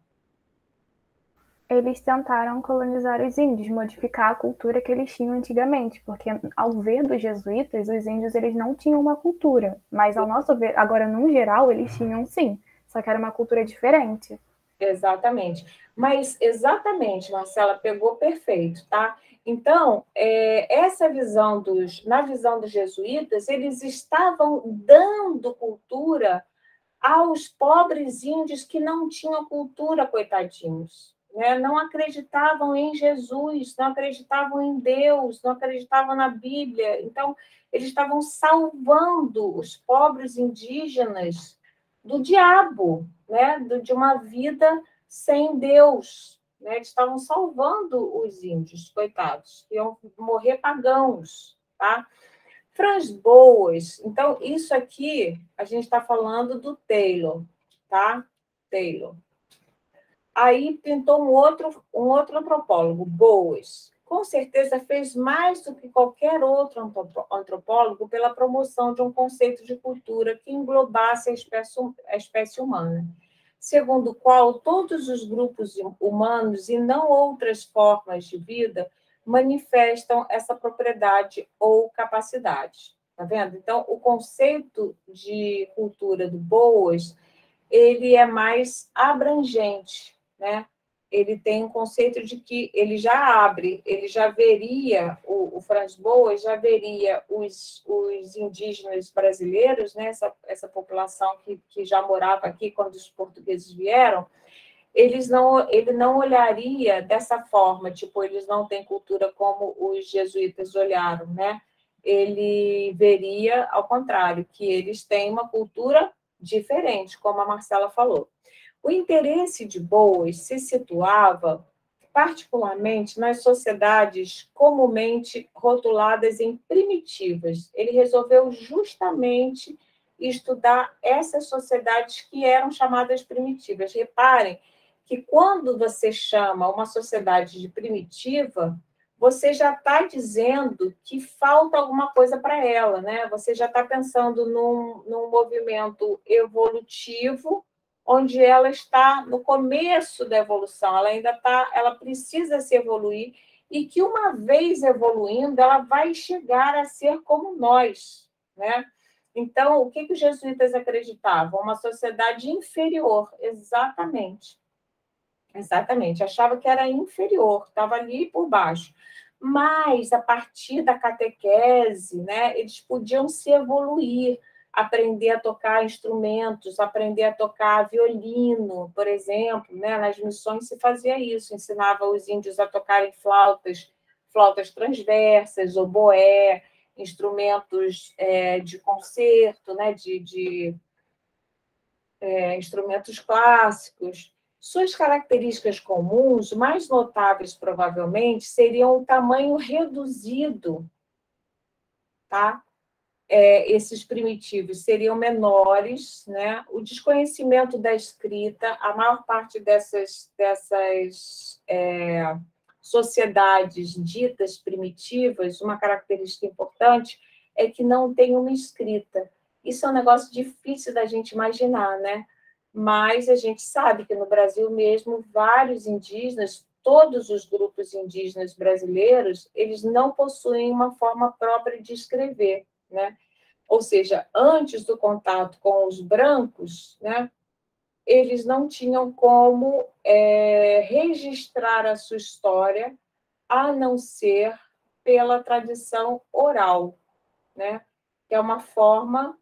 Eles tentaram colonizar os índios, modificar a cultura que eles tinham antigamente, porque ao ver dos jesuítas, os índios eles não tinham uma cultura, mas ao nosso ver, agora no geral, eles tinham sim, só que era uma cultura diferente. Exatamente. Mas, exatamente, Marcela, pegou perfeito, tá? Então, essa visão na visão dos jesuítas, eles estavam dando cultura aos pobres índios que não tinham cultura, coitadinhos, né? Não acreditavam em Jesus, não acreditavam em Deus, não acreditavam na Bíblia. Então, eles estavam salvando os pobres indígenas do diabo, né? De uma vida sem Deus. Né? Eles estavam salvando os índios, coitados, que iam morrer pagãos, tá? Franz Boas, então, isso aqui, a gente está falando do Taylor, tá? Taylor. Aí pintou um outro antropólogo, Boas. Com certeza fez mais do que qualquer outro antropólogo pela promoção de um conceito de cultura que englobasse a espécie humana, segundo o qual todos os grupos humanos e não outras formas de vida manifestam essa propriedade ou capacidade. Tá vendo? Então, o conceito de cultura do Boas, ele é mais abrangente, né? Ele tem um conceito de que ele já abre, ele já veria, o Franz Boas já veria os indígenas brasileiros, né? Essa população que já morava aqui quando os portugueses vieram, ele não olharia dessa forma, tipo, eles não têm cultura como os jesuítas olharam, né? Ele veria, ao contrário, que eles têm uma cultura diferente, como a Marcela falou. O interesse de Boas se situava particularmente nas sociedades comumente rotuladas em primitivas. Ele resolveu justamente estudar essas sociedades que eram chamadas primitivas. Reparem que quando você chama uma sociedade de primitiva, você já está dizendo que falta alguma coisa para ela, né? Você já está pensando num movimento evolutivo, onde ela está no começo da evolução, ela precisa se evoluir, e que uma vez evoluindo, ela vai chegar a ser como nós, né? Então, o que os jesuítas acreditavam? Uma sociedade inferior, exatamente. Exatamente, achava que era inferior, estava ali por baixo. Mas, a partir da catequese, né, eles podiam se evoluir, aprender a tocar instrumentos, aprender a tocar violino, por exemplo. Né? Nas missões se fazia isso, ensinava os índios a tocarem flautas transversas, oboé, instrumentos de concerto, né, de instrumentos clássicos. Suas características comuns, mais notáveis provavelmente, seriam o tamanho reduzido, tá? Esses primitivos seriam menores, né? O desconhecimento da escrita, a maior parte dessas sociedades ditas primitivas, uma característica importante é que não tem uma escrita. Isso é um negócio difícil da gente imaginar, né? Mas a gente sabe que no Brasil mesmo, vários indígenas, todos os grupos indígenas brasileiros, eles não possuem uma forma própria de escrever, né? Ou seja, antes do contato com os brancos, né, eles não tinham como registrar a sua história, a não ser pela tradição oral, né? Que é uma forma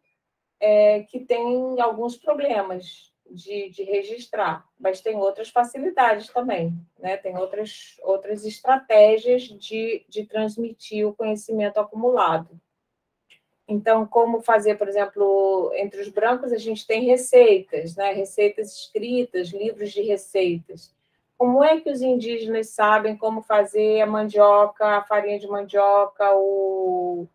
que tem alguns problemas de registrar, mas tem outras facilidades também, né? Tem outras estratégias de transmitir o conhecimento acumulado. Então, como fazer, por exemplo, entre os brancos, a gente tem receitas, né? Receitas escritas, livros de receitas. Como é que os indígenas sabem como fazer a mandioca, a farinha de mandioca, o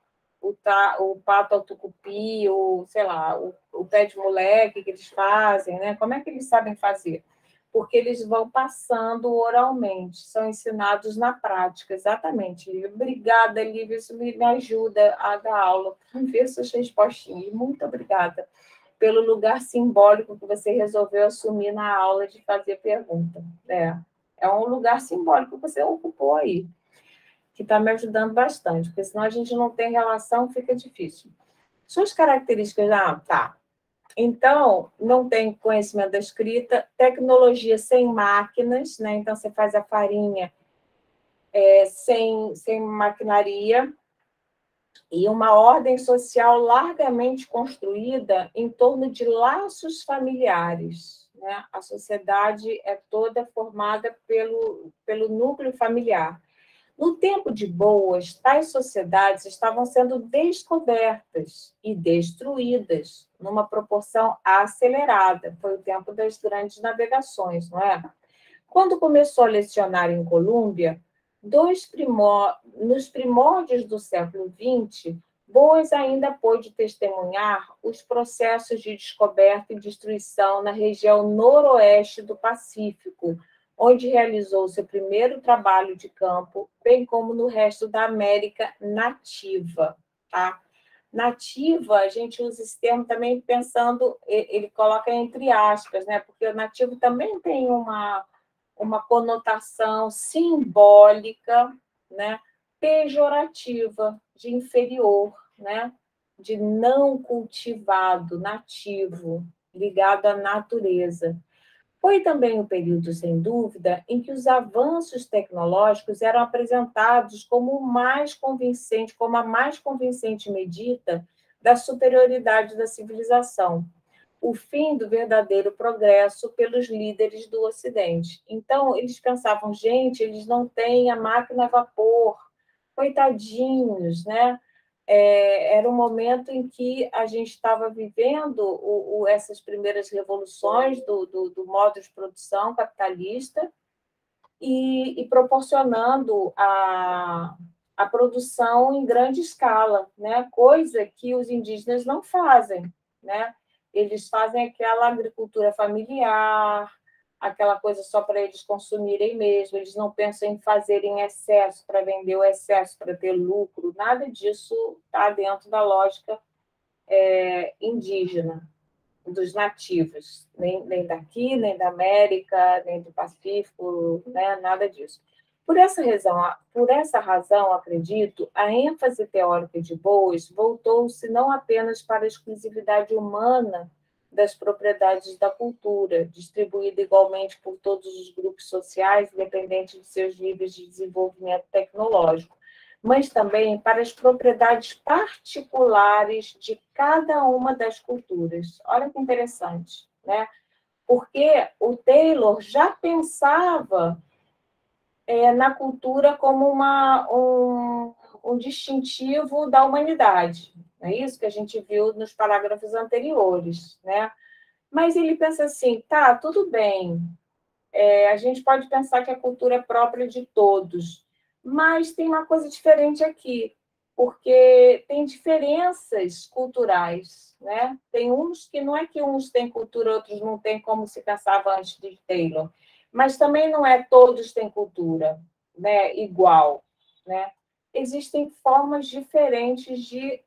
pato ao tucupi, sei lá, o pé de moleque que eles fazem, né? Como é que eles sabem fazer? Porque eles vão passando oralmente, são ensinados na prática, exatamente. Lívia. Obrigada, Lívia, isso me ajuda a dar aula, ver suas respostinhas. Muito obrigada pelo lugar simbólico que você resolveu assumir na aula de fazer pergunta. É um lugar simbólico que você ocupou aí, que está me ajudando bastante, porque senão a gente não tem relação, fica difícil. Suas características, tá. Então, não tem conhecimento da escrita, tecnologia sem máquinas, né? Então, você faz a farinha sem maquinaria, e uma ordem social largamente construída em torno de laços familiares, né? A sociedade é toda formada pelo núcleo familiar. No tempo de Boas, tais sociedades estavam sendo descobertas e destruídas numa proporção acelerada. Foi o tempo das grandes navegações, não é? Quando começou a lecionar em Colômbia, nos primórdios do século XX, Boas ainda pôde testemunhar os processos de descoberta e destruição na região noroeste do Pacífico, onde realizou seu primeiro trabalho de campo, bem como no resto da América nativa. Tá? Nativa, a gente usa esse termo também pensando, ele coloca entre aspas, né? Porque o nativo também tem uma conotação simbólica, né? Pejorativa, de inferior, né? De não cultivado, nativo, ligado à natureza. Foi também o período, sem dúvida, em que os avanços tecnológicos eram apresentados como a mais convincente medida da superioridade da civilização, o fim do verdadeiro progresso pelos líderes do Ocidente. Então, eles pensavam, gente, eles não têm a máquina a vapor, coitadinhos, né? Era um momento em que a gente estava vivendo essas primeiras revoluções do modo de produção capitalista e proporcionando a produção em grande escala, né? Coisa que os indígenas não fazem, né? Eles fazem aquela agricultura familiar, aquela coisa só para eles consumirem mesmo, eles não pensam em fazer em excesso para vender o excesso, para ter lucro, nada disso está dentro da lógica indígena, dos nativos, nem daqui, nem da América, nem do Pacífico, né? Nada disso. Por essa razão, acredito, a ênfase teórica de Boas voltou-se não apenas para a exclusividade humana das propriedades da cultura, distribuída igualmente por todos os grupos sociais, independente de seus níveis de desenvolvimento tecnológico, mas também para as propriedades particulares de cada uma das culturas. Olha que interessante, né? Porque o Taylor já pensava na cultura como um distintivo da humanidade. Não é isso que a gente viu nos parágrafos anteriores, né? Mas ele pensa assim, tá, tudo bem, a gente pode pensar que a cultura é própria de todos, mas tem uma coisa diferente aqui, porque tem diferenças culturais, né? Tem uns que não é que uns têm cultura, outros não têm, como se pensava antes de Taylor, mas também não é todos têm cultura, né? Igual, né? Existem formas diferentes de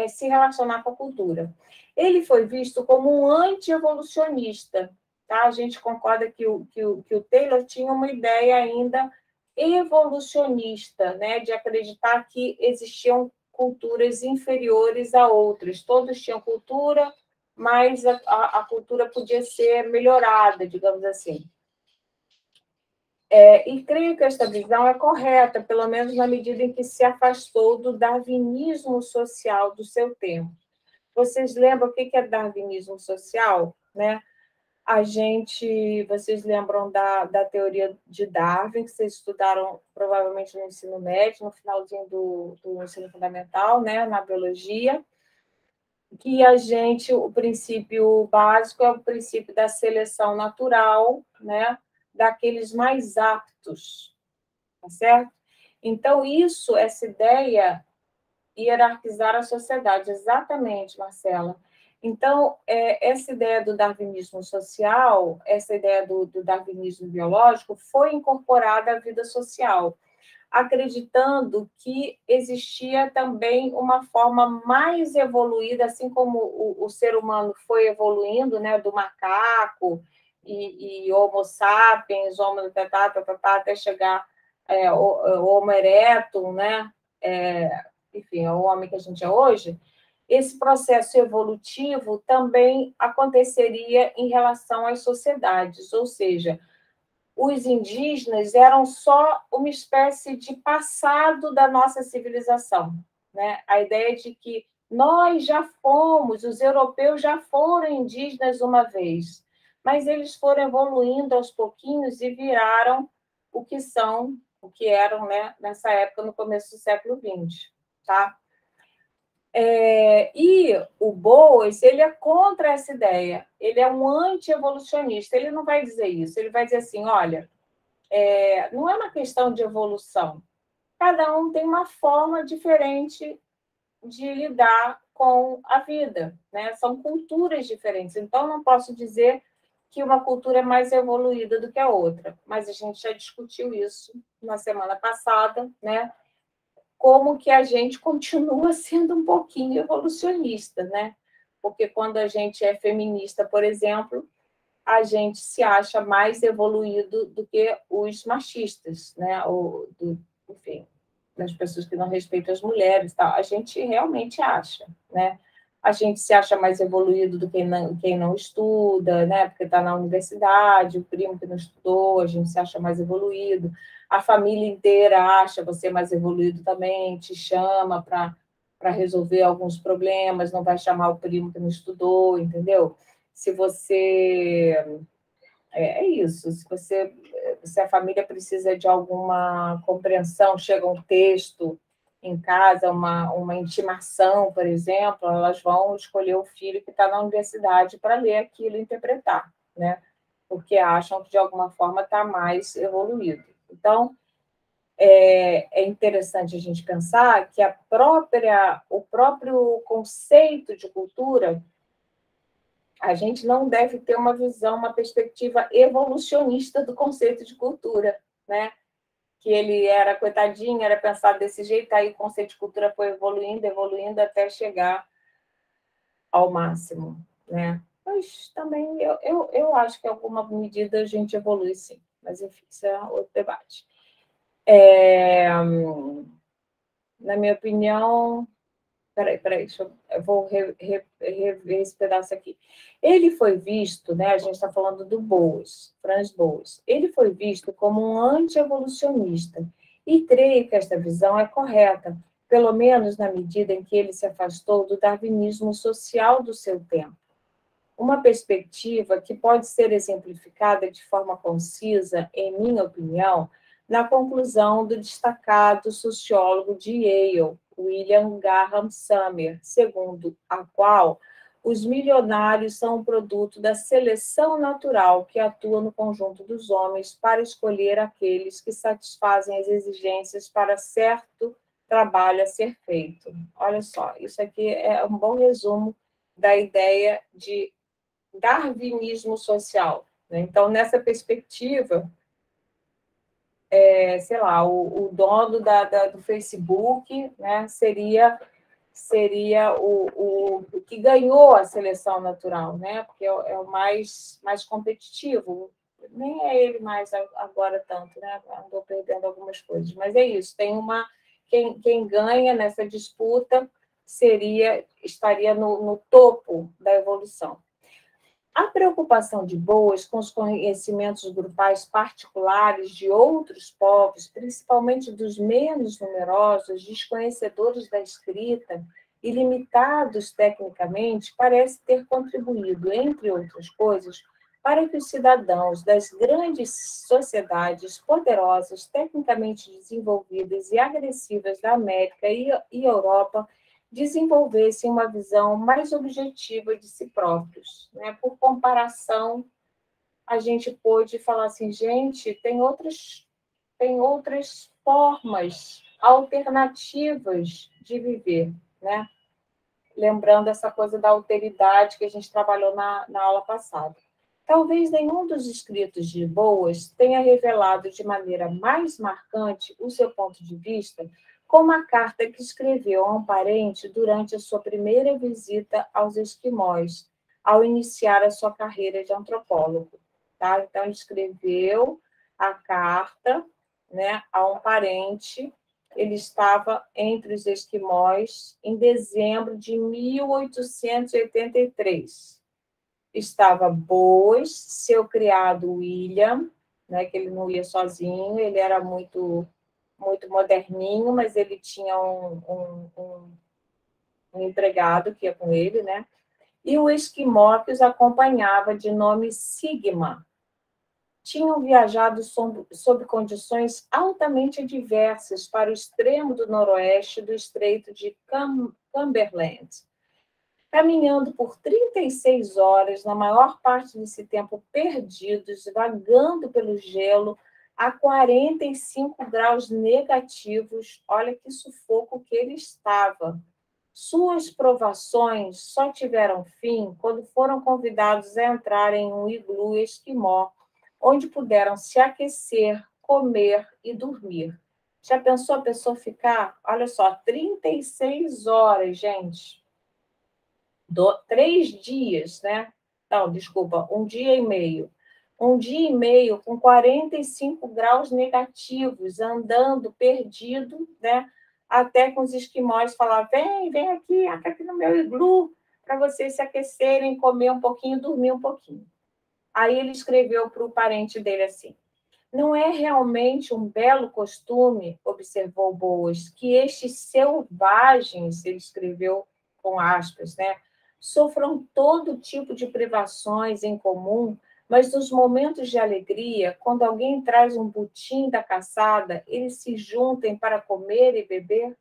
se relacionar com a cultura. Ele foi visto como um anti-evolucionista. Tá? A gente concorda que o Taylor tinha uma ideia ainda evolucionista, né? De acreditar que existiam culturas inferiores a outras. Todos tinham cultura, mas a cultura podia ser melhorada, digamos assim. E creio que esta visão é correta, pelo menos na medida em que se afastou do darwinismo social do seu tempo. Vocês lembram o que é darwinismo social? Né? Vocês lembram da teoria de Darwin, que vocês estudaram provavelmente no ensino médio, no finalzinho do ensino fundamental, né? Na biologia, que o princípio básico é o princípio da seleção natural, né? Daqueles mais aptos, tá certo? Então, essa ideia hierarquizar a sociedade, exatamente, Marcela. Então, essa ideia do darwinismo social, essa ideia do darwinismo biológico, foi incorporada à vida social, acreditando que existia também uma forma mais evoluída, assim como o ser humano foi evoluindo, né, do macaco e Homo sapiens, Homo até chegar o Homo erectus, né, enfim, o homem que a gente é hoje. Esse processo evolutivo também aconteceria em relação às sociedades, ou seja, os indígenas eram só uma espécie de passado da nossa civilização, né? A ideia de que nós já fomos, os europeus já foram indígenas uma vez, mas eles foram evoluindo aos pouquinhos e viraram o que eram, né, nessa época, no começo do século XX, tá? E o Boas, ele é contra essa ideia, ele é um anti-evolucionista, ele não vai dizer isso, ele vai dizer assim, olha, não é uma questão de evolução, cada um tem uma forma diferente de lidar com a vida, né? São culturas diferentes, então não posso dizer que uma cultura é mais evoluída do que a outra, mas a gente já discutiu isso na semana passada, né? Como que a gente continua sendo um pouquinho evolucionista, né? Porque quando a gente é feminista, por exemplo, a gente se acha mais evoluído do que os machistas, né? Enfim, das pessoas que não respeitam as mulheres, tal. A gente realmente acha, né? A gente se acha mais evoluído do que quem não estuda, né? Porque está na universidade, o primo que não estudou, a gente se acha mais evoluído. A família inteira acha você mais evoluído também, te chama para resolver alguns problemas, não vai chamar o primo que não estudou, entendeu? Se você isso, se a família precisa de alguma compreensão, chega um texto em casa, uma intimação, por exemplo, elas vão escolher o filho que está na universidade para ler aquilo e interpretar, né? Porque acham que de alguma forma está mais evoluído. Então, é interessante a gente pensar que o próprio conceito de cultura, a gente não deve ter uma visão, uma perspectiva evolucionista do conceito de cultura, né? Que ele era coitadinho, era pensado desse jeito, aí o conceito de cultura foi evoluindo, evoluindo até chegar ao máximo, né? Mas também eu acho que em alguma medida a gente evolui, sim. Mas, enfim, isso é outro debate. Na minha opinião, Peraí, eu vou rever esse pedaço aqui. Ele foi visto, né, a gente está falando do Boas, Franz Boas, ele foi visto como um anti-evolucionista, e creio que esta visão é correta, pelo menos na medida em que ele se afastou do darwinismo social do seu tempo. Uma perspectiva que pode ser exemplificada de forma concisa, em minha opinião, na conclusão do destacado sociólogo de Yale, William Graham Summer, segundo a qual os milionários são um produto da seleção natural que atua no conjunto dos homens para escolher aqueles que satisfazem as exigências para certo trabalho a ser feito. Olha só, isso aqui é um bom resumo da ideia de darwinismo social, né? Então, nessa perspectiva, sei lá, o dono do Facebook, né, seria seria o que ganhou a seleção natural, né? Porque é o mais competitivo. Nem é ele mais agora tanto, né? Andou perdendo algumas coisas. Mas é isso, tem quem ganha nessa disputa estaria no topo da evolução. A preocupação de Boas com os conhecimentos grupais particulares de outros povos, principalmente dos menos numerosos, desconhecedores da escrita e limitados tecnicamente, parece ter contribuído, entre outras coisas, para que os cidadãos das grandes sociedades poderosas, tecnicamente desenvolvidas e agressivas da América e Europa desenvolvessem uma visão mais objetiva de si próprios, né? Por comparação, a gente pôde falar assim, gente, tem outras formas alternativas de viver, né? Lembrando essa coisa da alteridade que a gente trabalhou na aula passada. Talvez nenhum dos escritos de Boas tenha revelado de maneira mais marcante o seu ponto de vista, como a carta que escreveu a um parente durante a sua primeira visita aos esquimós, ao iniciar a sua carreira de antropólogo. Tá? Então, ele escreveu a carta, né, a um parente. Ele estava entre os esquimós em dezembro de 1883. Estava Boas, seu criado William, né, que ele não ia sozinho, ele era muito moderninho, mas ele tinha um empregado que ia com ele, né? E o esquimó que os acompanhava, de nome Sigma. Tinham viajado sob condições altamente adversas para o extremo do noroeste do Estreito de Cumberland, caminhando por 36 horas, na maior parte desse tempo perdidos, vagando pelo gelo a 45 graus negativos. Olha que sufoco que ele estava. Suas provações só tiveram fim quando foram convidados a entrar em um iglu esquimó, onde puderam se aquecer, comer e dormir. Já pensou a pessoa ficar, olha só, 36 horas, gente? 3 dias, né? Não, desculpa, 1 dia e meio. 1 dia e meio com 45 graus negativos, andando perdido, né? Até com os esquimós falar: vem aqui no meu iglu, para vocês se aquecerem, comer um pouquinho, dormir um pouquinho. Aí ele escreveu para o parente dele assim: não é realmente um belo costume, observou Boas, que estes selvagens, ele escreveu com aspas, né, sofram todo tipo de privações em comum, mas nos momentos de alegria, quando alguém traz um butim da caçada, eles se juntem para comer e beber?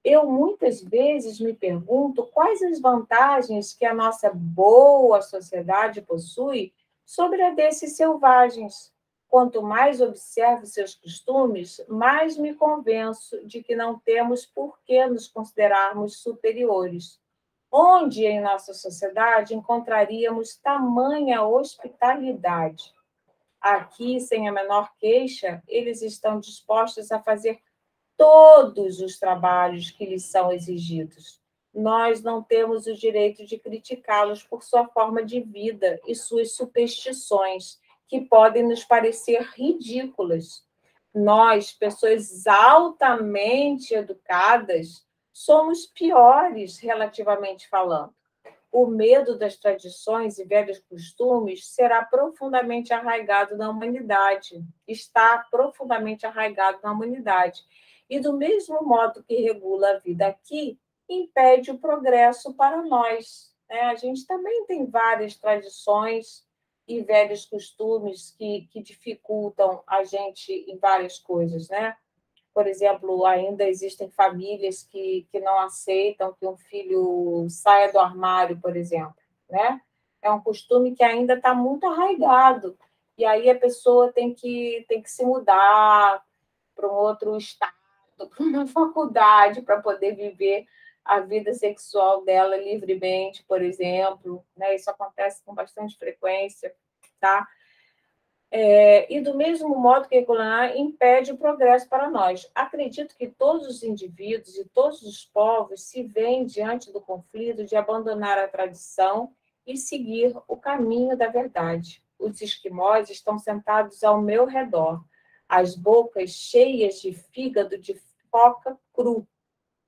Eu muitas vezes me pergunto quais as vantagens que a nossa boa sociedade possui sobre a desses selvagens. Quanto mais observo seus costumes, mais me convenço de que não temos por que nos considerarmos superiores. Onde em nossa sociedade encontraríamos tamanha hospitalidade? Aqui, sem a menor queixa, eles estão dispostos a fazer todos os trabalhos que lhes são exigidos. Nós não temos o direito de criticá-los por sua forma de vida e suas superstições, que podem nos parecer ridículas. Nós, pessoas altamente educadas, somos piores, relativamente falando. O medo das tradições e velhos costumes será profundamente arraigado na humanidade, está profundamente arraigado na humanidade. E do mesmo modo que regula a vida aqui, impede o progresso para nós, né? A gente também tem várias tradições e velhos costumes que dificultam a gente em várias coisas, né? Por exemplo, ainda existem famílias que não aceitam que um filho saia do armário, por exemplo, né? É um costume que ainda está muito arraigado. E aí a pessoa tem que se mudar para um outro estado, para uma faculdade, para poder viver a vida sexual dela livremente, por exemplo, né? Isso acontece com bastante frequência, tá? E do mesmo modo que colonial impede o progresso para nós. Acredito que todos os indivíduos e todos os povos se veem diante do conflito de abandonar a tradição e seguir o caminho da verdade. Os esquimós estão sentados ao meu redor, as bocas cheias de fígado de foca cru.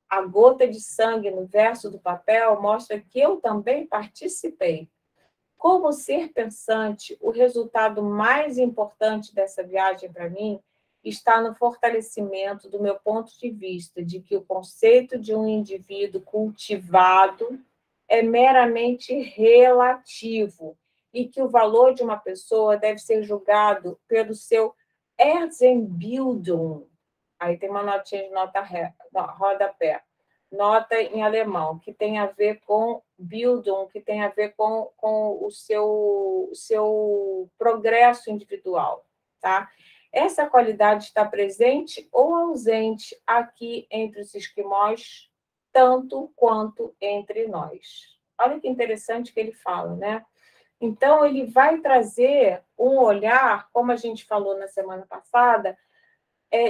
A gota de sangue no verso do papel mostra que eu também participei. Como ser pensante, o resultado mais importante dessa viagem para mim está no fortalecimento do meu ponto de vista de que o conceito de um indivíduo cultivado é meramente relativo e que o valor de uma pessoa deve ser julgado pelo seu Erzenbildung. Aí tem uma notinha de rodapé. Nota em alemão, que tem a ver com Bildung, que tem a ver com o seu progresso individual. Tá? Essa qualidade está presente ou ausente aqui entre os esquimós, tanto quanto entre nós. Olha que interessante que ele fala, né? Então, ele vai trazer um olhar, como a gente falou na semana passada,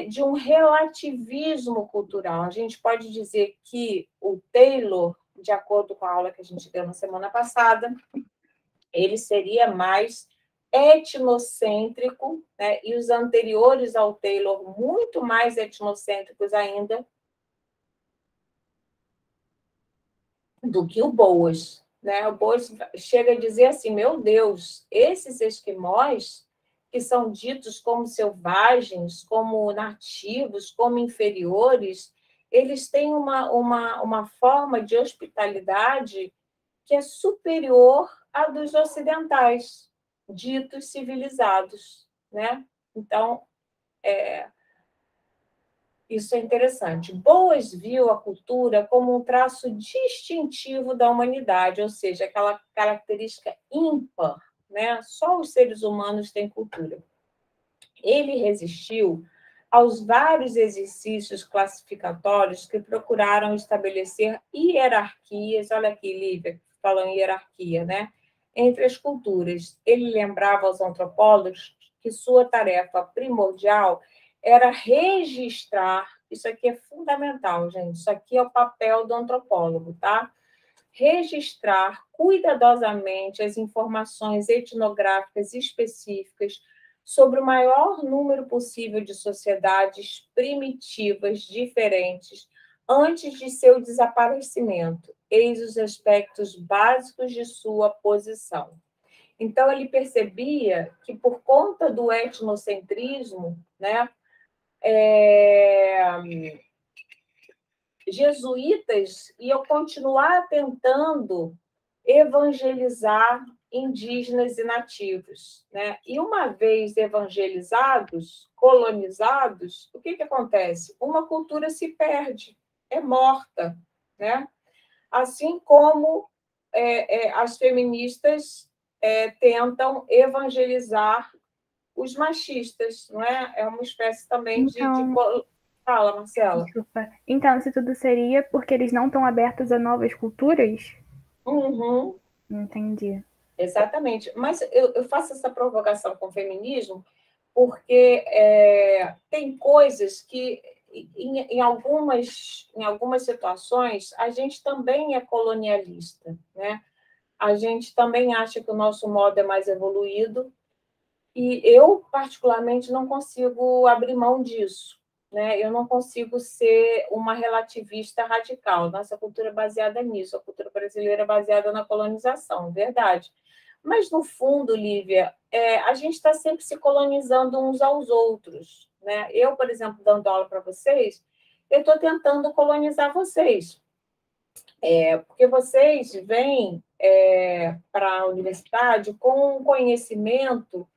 de um relativismo cultural. A gente pode dizer que o Taylor, de acordo com a aula que a gente deu na semana passada, ele seria mais etnocêntrico, né? E os anteriores ao Taylor, muito mais etnocêntricos ainda do que o Boas. Né? O Boas chega a dizer assim, meu Deus, esses esquimós que são ditos como selvagens, como nativos, como inferiores, eles têm uma forma de hospitalidade que é superior à dos ocidentais, ditos civilizados. Né? Então, isso é interessante. Boas viu a cultura como um traço distintivo da humanidade, ou seja, aquela característica ímpar, né? Só os seres humanos têm cultura. Ele resistiu aos vários exercícios classificatórios que procuraram estabelecer hierarquias, olha aqui, Lívia, falando em hierarquia, né? Entre as culturas. Ele lembrava aos antropólogos que sua tarefa primordial era registrar, isso aqui é fundamental, gente, isso aqui é o papel do antropólogo, tá? Registrar cuidadosamente as informações etnográficas específicas sobre o maior número possível de sociedades primitivas diferentes antes de seu desaparecimento, eis os aspectos básicos de sua posição. Então, ele percebia que, por conta do etnocentrismo, né, jesuítas iam continuar tentando evangelizar indígenas e nativos. Né? E uma vez evangelizados, colonizados, o que acontece? Uma cultura se perde, é morta. Né? Assim como as feministas tentam evangelizar os machistas, não é? É uma espécie também de... Fala, Marcela. Desculpa. Então, isso tudo seria porque eles não estão abertos a novas culturas? Uhum. Entendi. Exatamente. Mas eu faço essa provocação com o feminismo porque tem coisas que, em algumas situações, a gente também é colonialista. Né? A gente também acha que o nosso modo é mais evoluído e eu, particularmente, não consigo abrir mão disso. Né? Eu não consigo ser uma relativista radical. Nossa cultura é baseada nisso, a cultura brasileira é baseada na colonização, verdade. Mas, no fundo, Lívia, a gente está sempre se colonizando uns aos outros. Né? Eu, por exemplo, dando aula para vocês, eu estou tentando colonizar vocês. Porque vocês vêm para a universidade com um conhecimento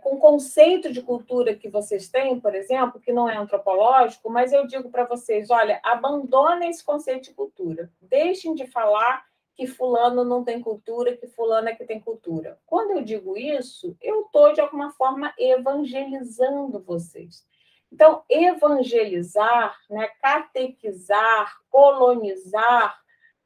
com o conceito de cultura que vocês têm, por exemplo, que não é antropológico, mas eu digo para vocês, olha, abandonem esse conceito de cultura. Deixem de falar que fulano não tem cultura, que fulano é que tem cultura. Quando eu digo isso, eu estou, de alguma forma, evangelizando vocês. Então, evangelizar, né, catequizar, colonizar,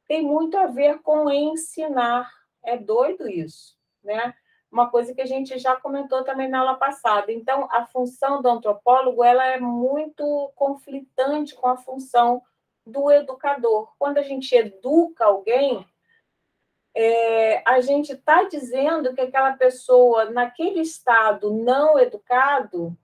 tem muito a ver com ensinar. É doido isso, né? uma coisa que a gente já comentou também na aula passada. Então, a função do antropólogo ela é muito conflitante com a função do educador. Quando a gente educa alguém, a gente está dizendo que aquela pessoa, naquele estado não educado,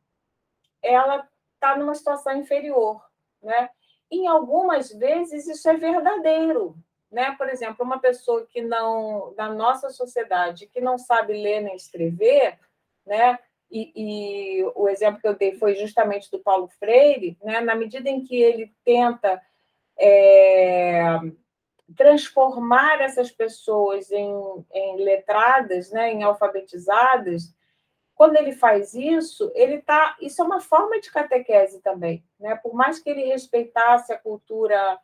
ela está numa situação inferior, né? Em algumas vezes isso é verdadeiro, né? Por exemplo, uma pessoa que não, da nossa sociedade, que não sabe ler nem escrever, né? E o exemplo que eu dei foi justamente do Paulo Freire, né? Na medida em que ele tenta transformar essas pessoas em letradas, né? Em alfabetizadas, quando ele faz isso, isso é uma forma de catequese também, né? Por mais que ele respeitasse a cultura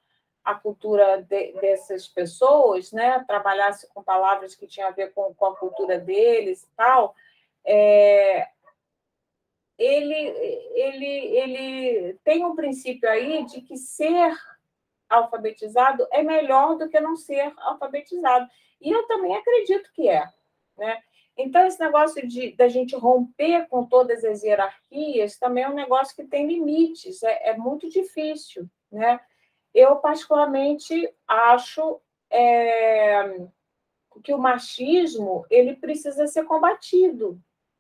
dessas pessoas, né? Trabalhasse com palavras que tinham a ver com a cultura deles e tal, ele tem um princípio aí de que ser alfabetizado é melhor do que não ser alfabetizado. E eu também acredito que é, né? Então, esse negócio da gente romper com todas as hierarquias também é um negócio que tem limites, é muito difícil, né? Eu, particularmente, acho que o machismo ele precisa ser combatido,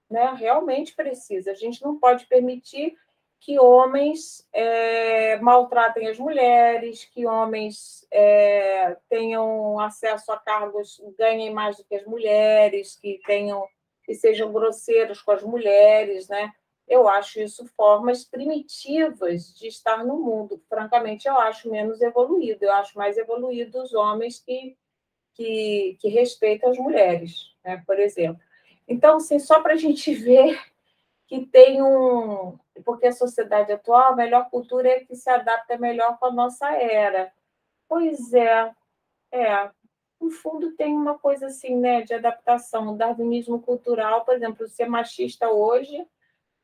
né? Realmente precisa. A gente não pode permitir que homens maltratem as mulheres, que homens tenham acesso a cargos, ganhem mais do que as mulheres, que sejam grosseiros com as mulheres, né? Eu acho isso formas primitivas de estar no mundo. Francamente, eu acho menos evoluído. Eu acho mais evoluído os homens que respeitam as mulheres, né? Por exemplo. Então, assim, só para a gente ver que tem um. Porque a sociedade atual, a melhor cultura é que se adapta melhor com a nossa era. Pois é. No fundo, tem uma coisa assim, né, de adaptação. O darwinismo cultural, por exemplo, ser machista hoje,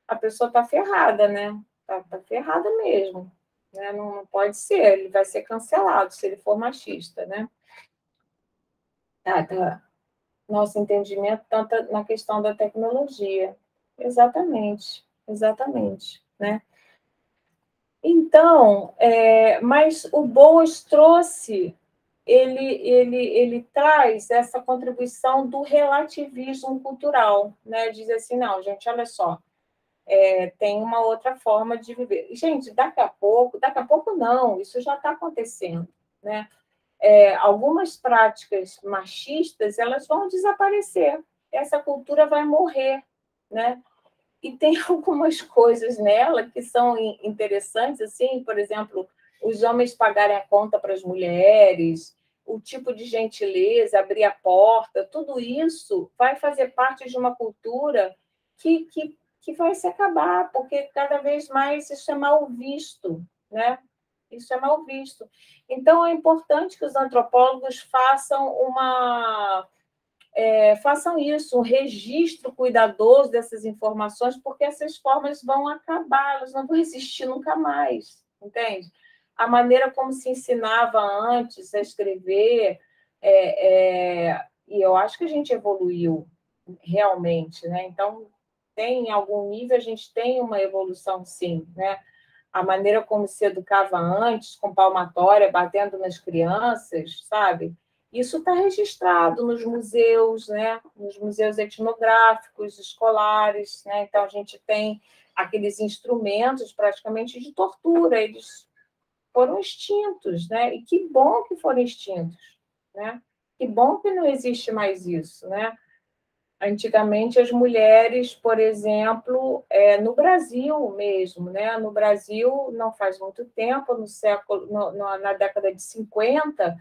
a pessoa está ferrada, né? Tá ferrada mesmo. Né? Não pode ser, ele vai ser cancelado se ele for machista, né? Tá. Nosso entendimento tanto na questão da tecnologia. Exatamente, né? Então, mas o Boas trouxe, ele traz essa contribuição do relativismo cultural, né? Diz assim, não, gente, olha só, tem uma outra forma de viver. Gente, daqui a pouco não, isso já está acontecendo, né? Algumas práticas machistas elas vão desaparecer, essa cultura vai morrer, né? E tem algumas coisas nela que são interessantes, assim, por exemplo, os homens pagarem a conta para as mulheres, o tipo de gentileza, abrir a porta, tudo isso vai fazer parte de uma cultura que vai se acabar, porque cada vez mais isso é mal visto, né? Isso é mal visto. Então, é importante que os antropólogos façam isso, um registro cuidadoso dessas informações, porque essas formas vão acabar, elas não vão existir nunca mais, entende? A maneira como se ensinava antes a escrever, e eu acho que a gente evoluiu realmente, né? Então, em algum nível, a gente tem uma evolução, sim, né? A maneira como se educava antes, com palmatória, batendo nas crianças, sabe? Isso está registrado nos museus, né? Nos museus etnográficos escolares, né? Então, a gente tem aqueles instrumentos praticamente de tortura, eles foram extintos, né? E que bom que foram extintos, né? Que bom que não existe mais isso, né? Antigamente, as mulheres, por exemplo, no Brasil mesmo, né? No Brasil, não faz muito tempo, na década de 50,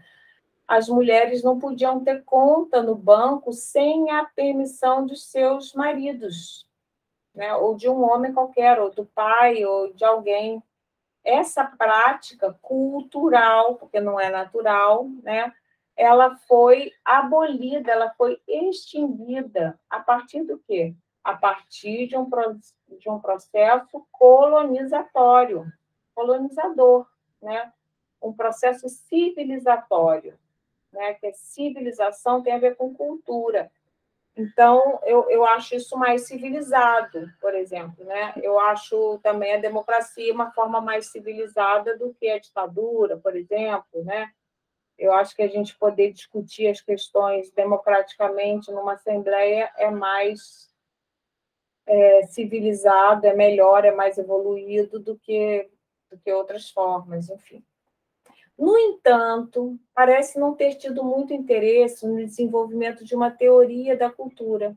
as mulheres não podiam ter conta no banco sem a permissão dos seus maridos, né? Ou de um homem qualquer, ou do pai, ou de alguém. Essa prática cultural, porque não é natural, né? Ela foi abolida, ela foi extinguida a partir do quê? A partir de um processo colonizador, né? Um processo civilizatório, né? Que civilização tem a ver com cultura. Então, eu acho isso mais civilizado, por exemplo, né? Eu acho também a democracia uma forma mais civilizada do que a ditadura, por exemplo, né? Eu acho que a gente poder discutir as questões democraticamente numa assembleia é mais civilizado, é melhor, é mais evoluído do que outras formas, enfim. No entanto, parece não ter tido muito interesse no desenvolvimento de uma teoria da cultura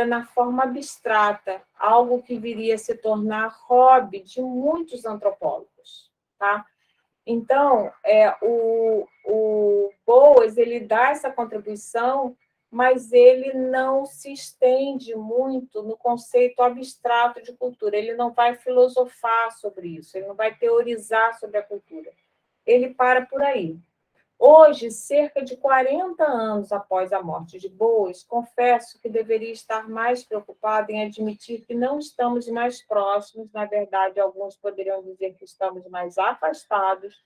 na forma abstrata, algo que viria a se tornar hobby de muitos antropólogos, tá? Então, o Boas ele dá essa contribuição, mas ele não se estende muito no conceito abstrato de cultura. Ele não vai filosofar sobre isso, ele não vai teorizar sobre a cultura. Ele para por aí. Hoje, cerca de 40 anos após a morte de Boas, confesso que deveria estar mais preocupada em admitir que não estamos mais próximos, na verdade, alguns poderiam dizer que estamos mais afastados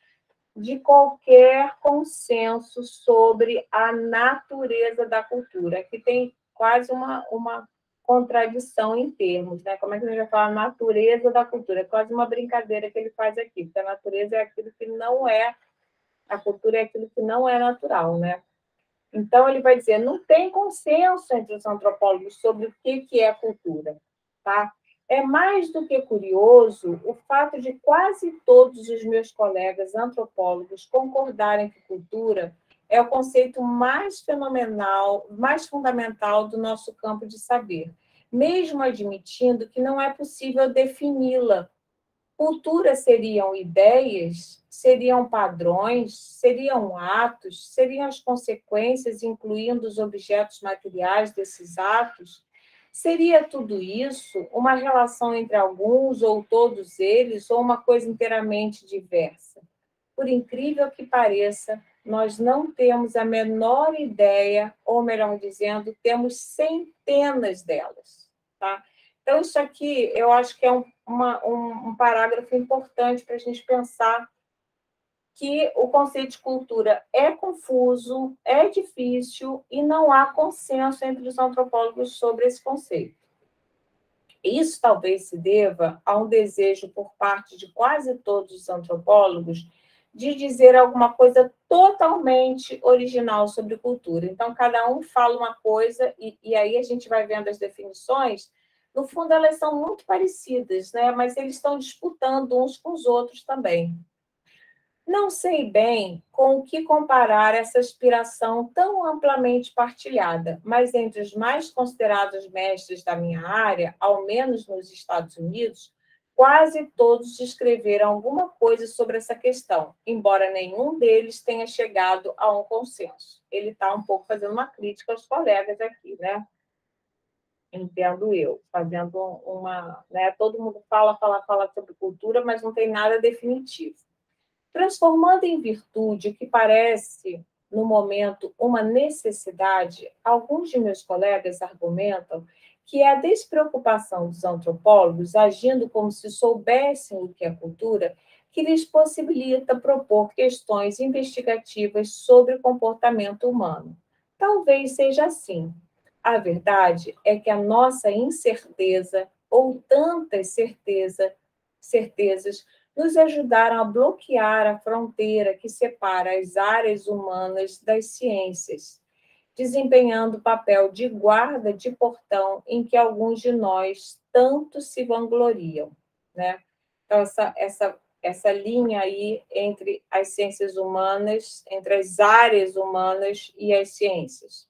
de qualquer consenso sobre a natureza da cultura, que tem quase uma contradição em termos, né? Como é que a gente vai falar natureza da cultura? É quase uma brincadeira que ele faz aqui, porque a natureza é aquilo que não é, a cultura é aquilo que não é natural, né? Então, ele vai dizer, não tem consenso entre os antropólogos sobre o que é cultura, tá? É mais do que curioso o fato de quase todos os meus colegas antropólogos concordarem que cultura é o conceito mais fenomenal, mais fundamental do nosso campo de saber, mesmo admitindo que não é possível defini-la. Cultura seriam ideias, seriam padrões, seriam atos, seriam as consequências, incluindo os objetos materiais desses atos? Seria tudo isso uma relação entre alguns ou todos eles, ou uma coisa inteiramente diversa? Por incrível que pareça, nós não temos a menor ideia, ou melhor dizendo, temos centenas delas, tá? Então, isso aqui eu acho que é um parágrafo importante para a gente pensar que o conceito de cultura é confuso, é difícil e não há consenso entre os antropólogos sobre esse conceito. Isso talvez se deva a um desejo por parte de quase todos os antropólogos de dizer alguma coisa totalmente original sobre cultura. Então, cada um fala uma coisa, e aí a gente vai vendo as definições. No fundo, elas são muito parecidas, né? Mas eles estão disputando uns com os outros também. Não sei bem com o que comparar essa aspiração tão amplamente partilhada, mas entre os mais considerados mestres da minha área, ao menos nos Estados Unidos, quase todos escreveram alguma coisa sobre essa questão, embora nenhum deles tenha chegado a um consenso. Ele está um pouco fazendo uma crítica aos colegas aqui, né? Entendo eu, fazendo uma. Né? Todo mundo fala sobre cultura, mas não tem nada definitivo. Transformando em virtude o que parece, no momento, uma necessidade, alguns de meus colegas argumentam que é a despreocupação dos antropólogos, agindo como se soubessem o que é cultura, que lhes possibilita propor questões investigativas sobre o comportamento humano. Talvez seja assim. A verdade é que a nossa incerteza, ou tantas certezas, nos ajudaram a bloquear a fronteira que separa as áreas humanas das ciências, desempenhando o papel de guarda de portão em que alguns de nós tanto se vangloriam, né? Então, essa linha aí entre as ciências humanas, entre as áreas humanas e as ciências.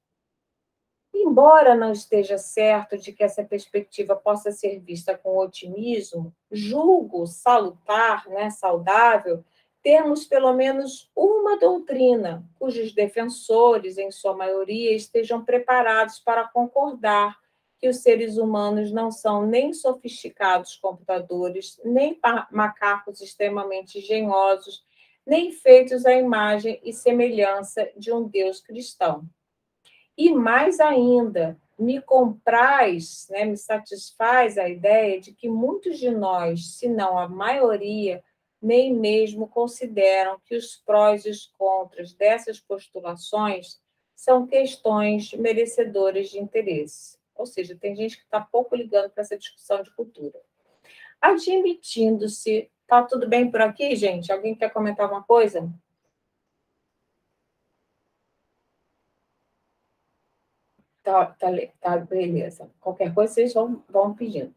Embora não esteja certo de que essa perspectiva possa ser vista com otimismo, julgo salutar, né, saudável, termos pelo menos uma doutrina cujos defensores, em sua maioria, estejam preparados para concordar que os seres humanos não são nem sofisticados computadores, nem macacos extremamente engenhosos, nem feitos à imagem e semelhança de um Deus cristão. E mais ainda, me compraz, né, me satisfaz a ideia de que muitos de nós, se não a maioria, nem mesmo consideram que os prós e os contras dessas postulações são questões merecedoras de interesse. Ou seja, tem gente que está pouco ligando para essa discussão de cultura. Admitindo-se... Tá tudo bem por aqui, gente? Alguém quer comentar alguma coisa? Tá, beleza. Qualquer coisa, vocês vão pedindo.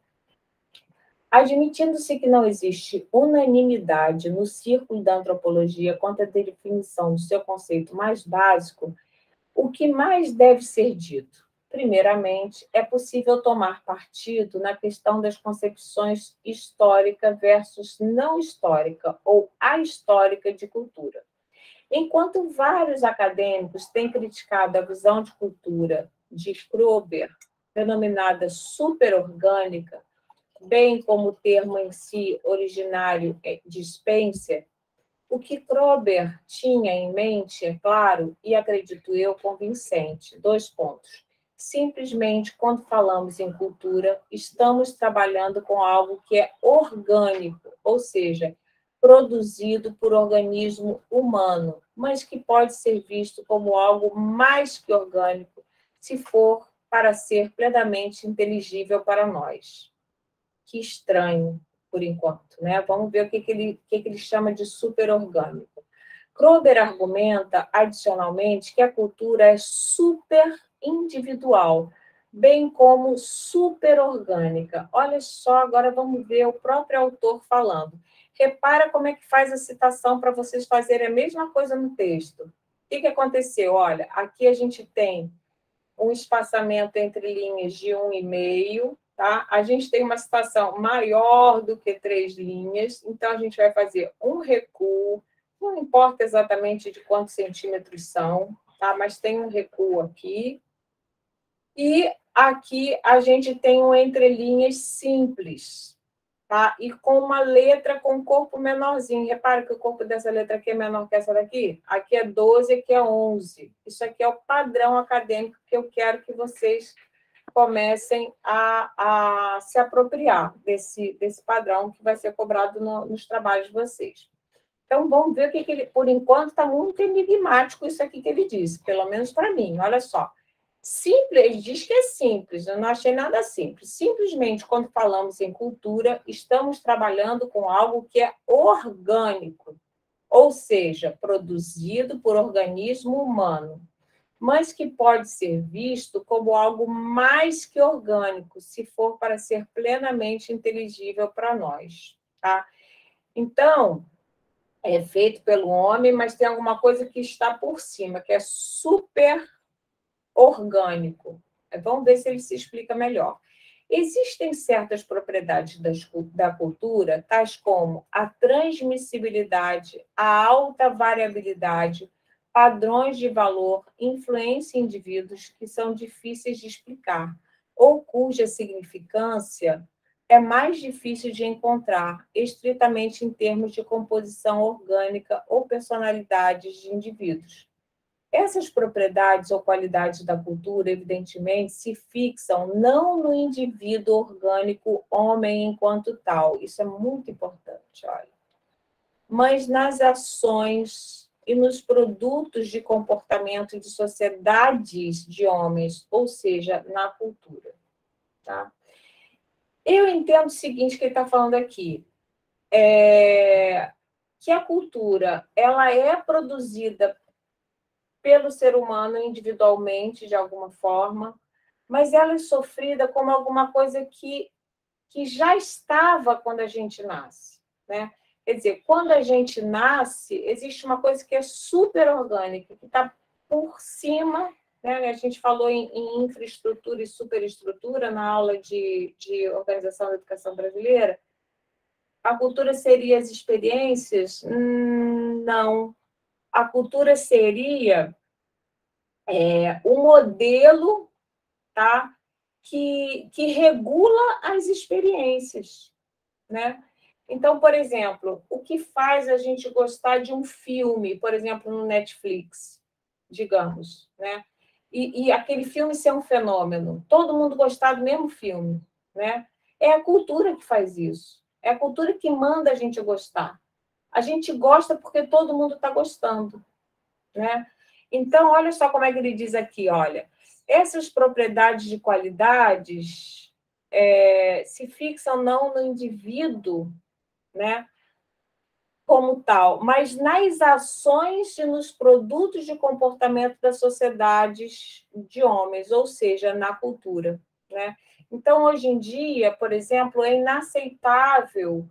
Admitindo-se que não existe unanimidade no círculo da antropologia quanto à definição do seu conceito mais básico, o que mais deve ser dito? Primeiramente, é possível tomar partido na questão das concepções histórica versus não histórica ou ahistórica de cultura. Enquanto vários acadêmicos têm criticado a visão de cultura de Kroeber, denominada superorgânica, bem como o termo em si originário de Spencer, o que Kroeber tinha em mente, é claro, e acredito eu, convincente. 2 pontos. Simplesmente, quando falamos em cultura, estamos trabalhando com algo que é orgânico, ou seja, produzido por organismo humano, mas que pode ser visto como algo mais que orgânico, se for para ser plenamente inteligível para nós. Que estranho, por enquanto, né? Vamos ver o que ele chama de superorgânico. Kroeber argumenta, adicionalmente, que a cultura é super individual, bem como superorgânica. Olha só, agora vamos ver o próprio autor falando. Repara como é que faz a citação para vocês fazerem a mesma coisa no texto. O que aconteceu? Olha, aqui a gente tem um espaçamento entre linhas de 1,5, tá? A gente tem uma citação maior do que 3 linhas, então a gente vai fazer um recuo, não importa exatamente de quantos centímetros são, tá? Mas tem um recuo aqui. E aqui a gente tem um entre linhas simples, tá? E com uma letra com corpo menorzinho. Repara que o corpo dessa letra aqui é menor que essa daqui. Aqui é 12, aqui é 11. Isso aqui é o padrão acadêmico que eu quero que vocês comecem a se apropriar desse padrão que vai ser cobrado nos trabalhos de vocês. Então, vamos ver o que ele... Por enquanto, está muito enigmático isso aqui que ele disse, pelo menos para mim. Olha só. Simples, diz que é simples, eu não achei nada simples. Simplesmente, quando falamos em cultura, estamos trabalhando com algo que é orgânico, ou seja, produzido por organismo humano, mas que pode ser visto como algo mais que orgânico, se for para ser plenamente inteligível para nós. Tá? Então, é feito pelo homem, mas tem alguma coisa que está por cima, que é super orgânico. Vamos ver se ele se explica melhor. Existem certas propriedades da cultura, tais como a transmissibilidade, a alta variabilidade, padrões de valor, influência em indivíduos que são difíceis de explicar, ou cuja significância é mais difícil de encontrar, estritamente em termos de composição orgânica ou personalidades de indivíduos. Essas propriedades ou qualidades da cultura, evidentemente, se fixam não no indivíduo orgânico homem enquanto tal, isso é muito importante, olha, mas nas ações e nos produtos de comportamento de sociedades de homens, ou seja, na cultura. Tá? Eu entendo o seguinte que ele está falando aqui, que a cultura ela é produzida pelo ser humano individualmente, de alguma forma, mas ela é sofrida como alguma coisa que já estava quando a gente nasce, né? Quer dizer, quando a gente nasce, existe uma coisa que é super orgânica, que está por cima, né? A gente falou em infraestrutura e superestrutura na aula de Organização da Educação Brasileira. A cultura seria as experiências? Não. A cultura seria o modelo, tá? que regula as experiências, né? Então, por exemplo, o que faz a gente gostar de um filme, por exemplo, no Netflix, digamos, né? E aquele filme ser um fenômeno, todo mundo gostar do mesmo filme, né? É a cultura que faz isso. É a cultura que manda a gente gostar. A gente gosta porque todo mundo está gostando, né? Então, olha só como é que ele diz aqui, olha, essas propriedades de qualidades se fixam não no indivíduo, né, como tal, mas nas ações e nos produtos de comportamento das sociedades de homens, ou seja, na cultura, né? Então, hoje em dia, por exemplo, é inaceitável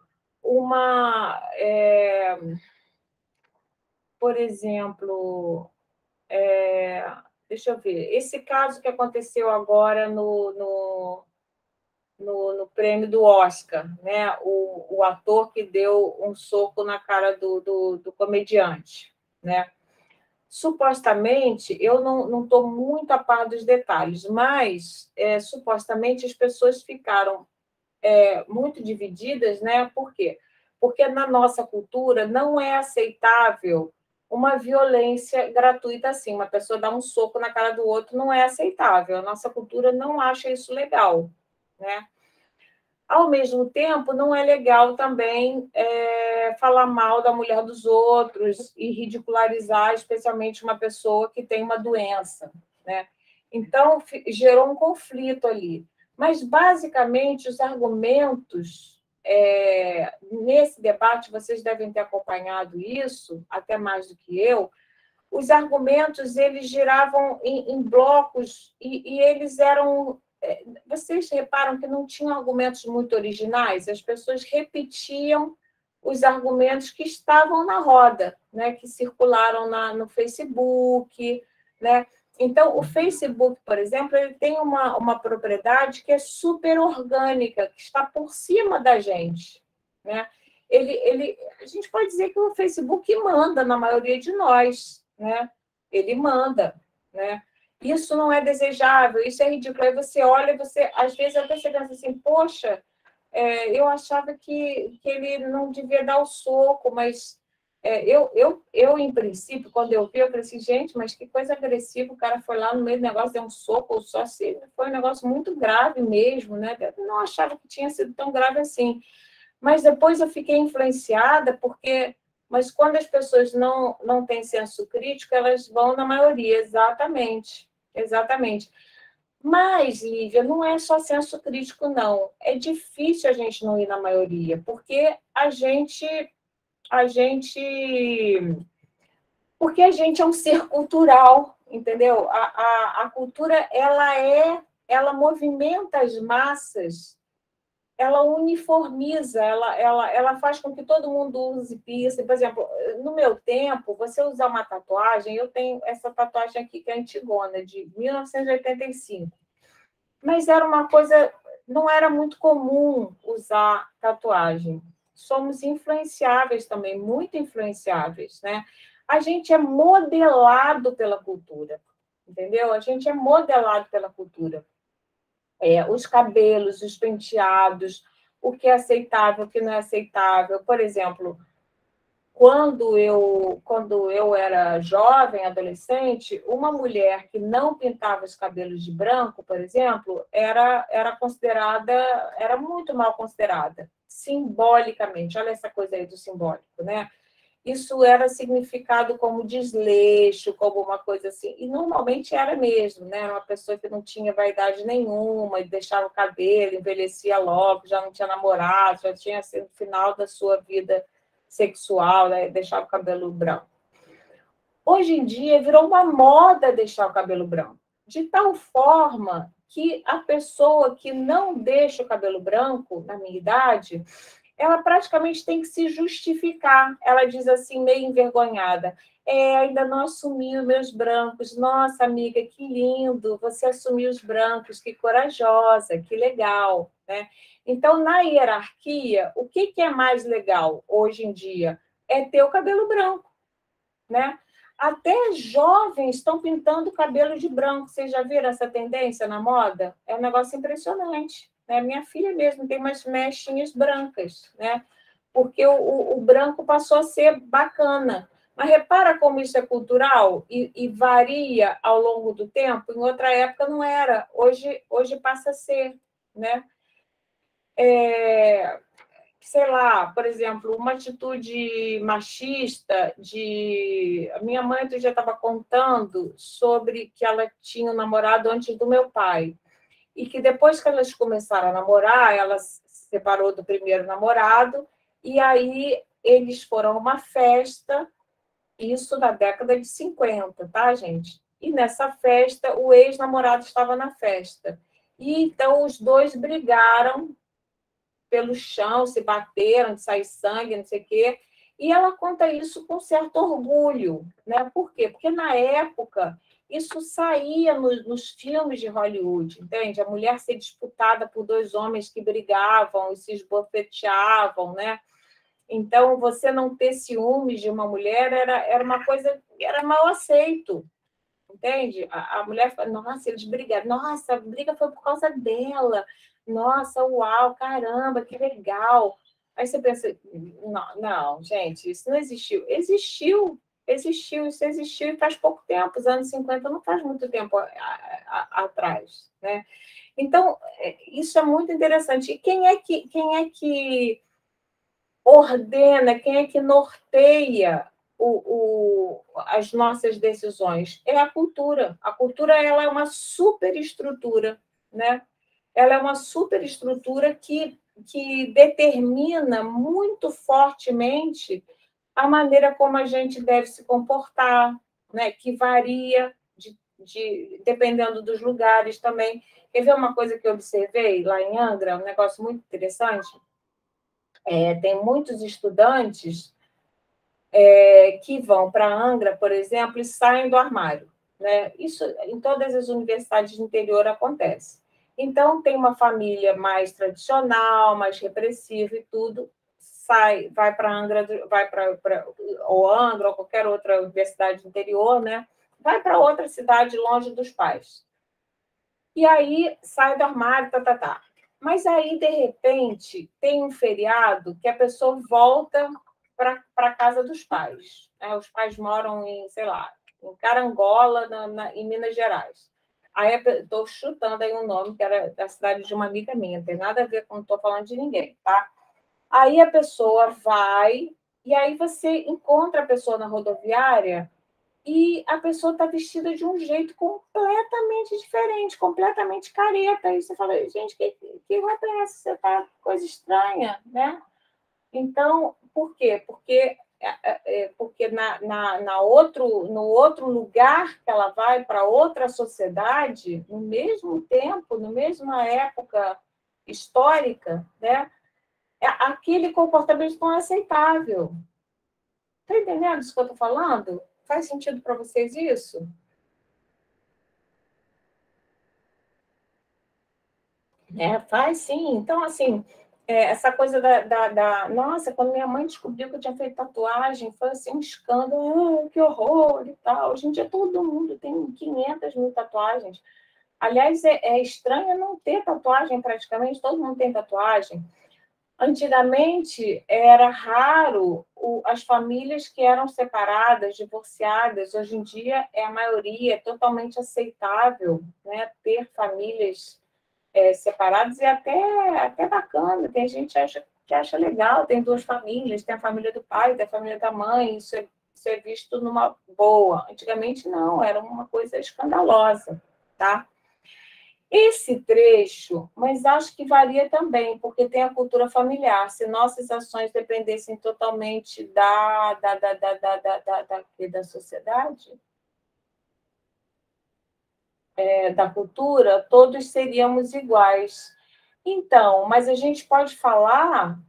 por exemplo, deixa eu ver, esse caso que aconteceu agora no prêmio do Oscar, né? O ator que deu um soco na cara do comediante, né? Supostamente, eu não estou muito a par dos detalhes, mas supostamente as pessoas ficaram muito divididas, né? Por quê? Porque na nossa cultura não é aceitável uma violência gratuita assim. Uma pessoa dar um soco na cara do outro não é aceitável. A nossa cultura não acha isso legal, né? Ao mesmo tempo, não é legal também falar mal da mulher dos outros e ridicularizar, especialmente uma pessoa que tem uma doença, né? Então, gerou um conflito ali. Mas, basicamente, os argumentos nesse debate, vocês devem ter acompanhado isso, até mais do que eu, os argumentos eles giravam em blocos e eles eram. Vocês reparam que não tinham argumentos muito originais, as pessoas repetiam os argumentos que estavam na roda, né, que circularam no Facebook, né? Então, o Facebook, por exemplo, ele tem uma propriedade que é super orgânica, que está por cima da gente, né? A gente pode dizer que o Facebook manda na maioria de nós, né? Ele manda, né? Isso não é desejável, isso é ridículo. Aí você olha, você às vezes até você pensa assim, poxa, eu achava que ele não devia dar o soco, mas em princípio, quando eu vi, eu falei assim, gente, mas que coisa agressiva, o cara foi lá no meio do negócio, deu um soco, ou só se foi um negócio muito grave mesmo, né? Eu não achava que tinha sido tão grave assim. Mas depois eu fiquei influenciada, mas quando as pessoas não têm senso crítico, elas vão na maioria, exatamente. Exatamente. Mas, Lívia, não é só senso crítico, não. É difícil a gente não ir na maioria, porque porque a gente é um ser cultural, entendeu? A cultura, ela movimenta as massas, ela uniformiza, ela faz com que todo mundo use piercing. Por exemplo, no meu tempo, você usar uma tatuagem, eu tenho essa tatuagem aqui que é antigona, de 1985. Mas era uma coisa, não era muito comum usar tatuagem. Somos influenciáveis também, muito influenciáveis, né? A gente é modelado pela cultura, entendeu? A gente é modelado pela cultura. Os cabelos, os penteados, o que é aceitável, o que não é aceitável. Por exemplo, quando eu era jovem, adolescente, uma mulher que não pintava os cabelos de branco, por exemplo, era considerada, era muito mal considerada, simbolicamente. Olha essa coisa aí do simbólico, né? Isso era significado como desleixo, como uma coisa assim. E normalmente era mesmo, né? Era uma pessoa que não tinha vaidade nenhuma, e deixava o cabelo, envelhecia logo, já não tinha namorado, já tinha sido no final da sua vida sexual, né? Deixava o cabelo branco. Hoje em dia virou uma moda deixar o cabelo branco, de tal forma que a pessoa que não deixa o cabelo branco, na minha idade, ela praticamente tem que se justificar. Ela diz assim, meio envergonhada, ainda não assumi os meus brancos. Nossa, amiga, que lindo, você assumiu os brancos, que corajosa, que legal, né? Então, na hierarquia, o que é mais legal hoje em dia? É ter o cabelo branco, né? Até jovens estão pintando o cabelo de branco. Vocês já viram essa tendência na moda? É um negócio impressionante, né? Minha filha mesmo tem umas mechinhas brancas, né? Porque o branco passou a ser bacana. Mas repara como isso é cultural e varia ao longo do tempo. Em outra época não era. Hoje passa a ser, né? sei lá, por exemplo, uma atitude machista A minha mãe outro dia estava contando sobre que ela tinha um namorado antes do meu pai. E que depois que elas começaram a namorar, ela se separou do primeiro namorado, e aí eles foram a uma festa, isso na década de 50, tá, gente? E nessa festa, o ex-namorado estava na festa. E então os dois brigaram pelo chão, se bateram, de sair sangue, não sei o quê. E ela conta isso com certo orgulho, né? Por quê? Porque na época isso saía nos filmes de Hollywood, entende? A mulher ser disputada por dois homens que brigavam e se esbofeteavam, né? Então, você não ter ciúmes de uma mulher era uma coisa, era mal aceito, entende? A mulher fala, nossa, eles brigaram, nossa, a briga foi por causa dela, nossa, uau, caramba, que legal. Aí você pensa, não, não, gente, isso não existiu. Isso existiu e faz pouco tempo, os anos 50 não faz muito tempo atrás, né? Então, isso é muito interessante. E quem é que ordena, quem é que norteia as nossas decisões? É a cultura. A cultura ela é uma superestrutura, né? Ela é uma superestrutura que determina muito fortemente a maneira como a gente deve se comportar, né? Que varia dependendo dos lugares também. Quer ver uma coisa que eu observei lá em Angra, um negócio muito interessante? Tem muitos estudantes que vão para Angra, por exemplo, e saem do armário, né? Isso em todas as universidades do interior acontece. Então, tem uma família mais tradicional, mais repressiva e tudo, vai para Angra, ou Angra, ou qualquer outra universidade do interior, né? Vai para outra cidade longe dos pais. E aí sai do armário, tá, tá, tá. Mas aí, de repente, tem um feriado que a pessoa volta para a casa dos pais, né? Os pais moram em, sei lá, em Carangola, em Minas Gerais. Aí estou chutando aí um nome que era da cidade de uma amiga minha, não tem nada a ver com, não estou falando de ninguém, tá? Aí a pessoa vai, e aí você encontra a pessoa na rodoviária e a pessoa está vestida de um jeito completamente diferente, completamente careta. Aí você fala, gente, que roupa é essa? Você tá coisa estranha, né? Então, por quê? Porque no outro lugar que ela vai, para outra sociedade, no mesmo tempo, na mesma época histórica, né? Aquele comportamento não é aceitável. Está entendendo isso que eu estou falando? Faz sentido para vocês isso? Faz sim. Então, assim, essa coisa Nossa, quando minha mãe descobriu que eu tinha feito tatuagem, foi assim, um escândalo, que horror e tal. Hoje em dia todo mundo tem 500 mil tatuagens. Aliás, é estranho não ter tatuagem praticamente, todo mundo tem tatuagem. Antigamente, era raro as famílias que eram separadas, divorciadas. Hoje em dia, é a maioria, é totalmente aceitável, né, ter famílias separadas e até bacana. Tem gente que acha legal, tem duas famílias, tem a família do pai, tem a família da mãe, isso é visto numa boa. Antigamente, não, era uma coisa escandalosa, tá? Esse trecho, mas acho que varia também, porque tem a cultura familiar. Se nossas ações dependessem totalmente da sociedade, da cultura, todos seríamos iguais. Então, mas a gente pode falar,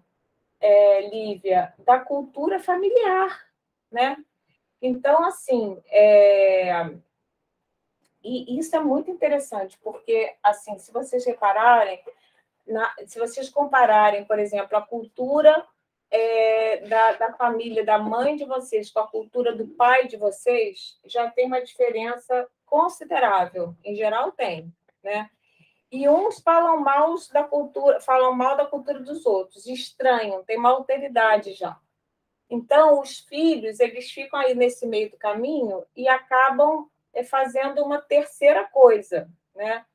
Lívia, da cultura familiar, né? Então, assim, e isso é muito interessante, porque, assim, se vocês repararem, se vocês compararem, por exemplo, a cultura da família, da mãe de vocês, com a cultura do pai de vocês, já tem uma diferença considerável. Em geral, tem, né? E uns falam mal da cultura dos outros, estranham, tem uma alteridade já. Então, os filhos, eles ficam aí nesse meio do caminho e acabam fazendo uma terceira coisa, né?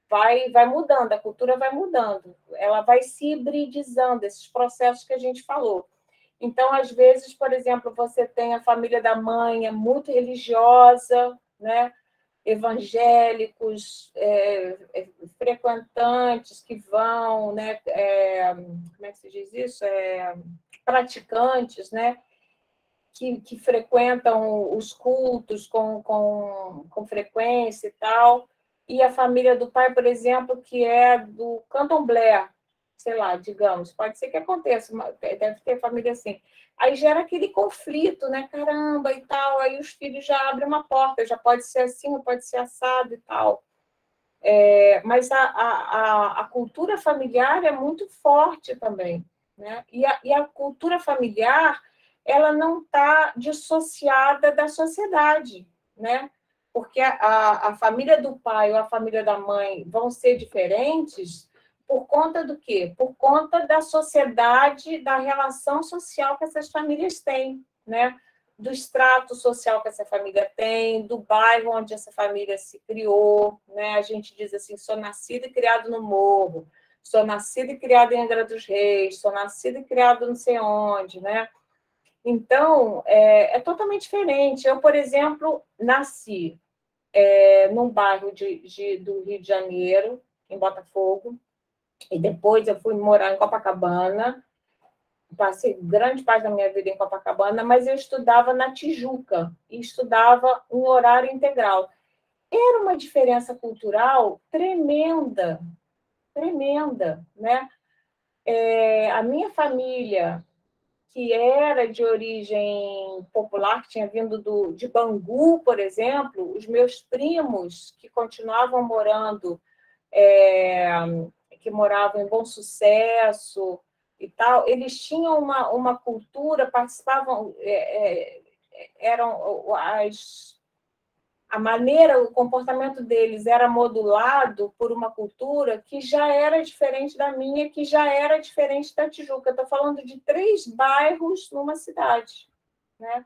vai mudando, a cultura vai mudando, ela vai se hibridizando, esses processos que a gente falou. Então, às vezes, por exemplo, você tem a família da mãe, é muito religiosa, né? Evangélicos, frequentantes que vão, né? Como é que se diz isso? Praticantes, né? Que frequentam os cultos com frequência e tal. E a família do pai, por exemplo, que é do candomblé, sei lá, digamos, pode ser que aconteça, deve ter família assim. Aí gera aquele conflito, né? Caramba, e tal. Aí os filhos já abrem uma porta, já pode ser assim, pode ser assado e tal. Mas a cultura familiar é muito forte também, né? E a cultura familiar, ela não está dissociada da sociedade, né? Porque a família do pai ou a família da mãe vão ser diferentes por conta do quê? Por conta da sociedade, da relação social que essas famílias têm, né? Do extrato social que essa família tem, do bairro onde essa família se criou, né? A gente diz assim, sou nascida e criado no Morro, sou nascida e criada em Angra dos Reis, sou nascida e criado não sei onde, né? Então, totalmente diferente. Eu, por exemplo, nasci num bairro do Rio de Janeiro, em Botafogo, e depois eu fui morar em Copacabana, passei grande parte da minha vida em Copacabana, mas eu estudava na Tijuca, e estudava em horário integral. Era uma diferença cultural tremenda, tremenda, né? A minha família, que era de origem popular, que tinha vindo de Bangu, por exemplo, os meus primos, que continuavam morando, que moravam em Bom Sucesso e tal, eles tinham uma cultura, participavam, eram a maneira, o comportamento deles era modulado por uma cultura que já era diferente da minha, que já era diferente da Tijuca. Estou falando de 3 bairros numa cidade, né?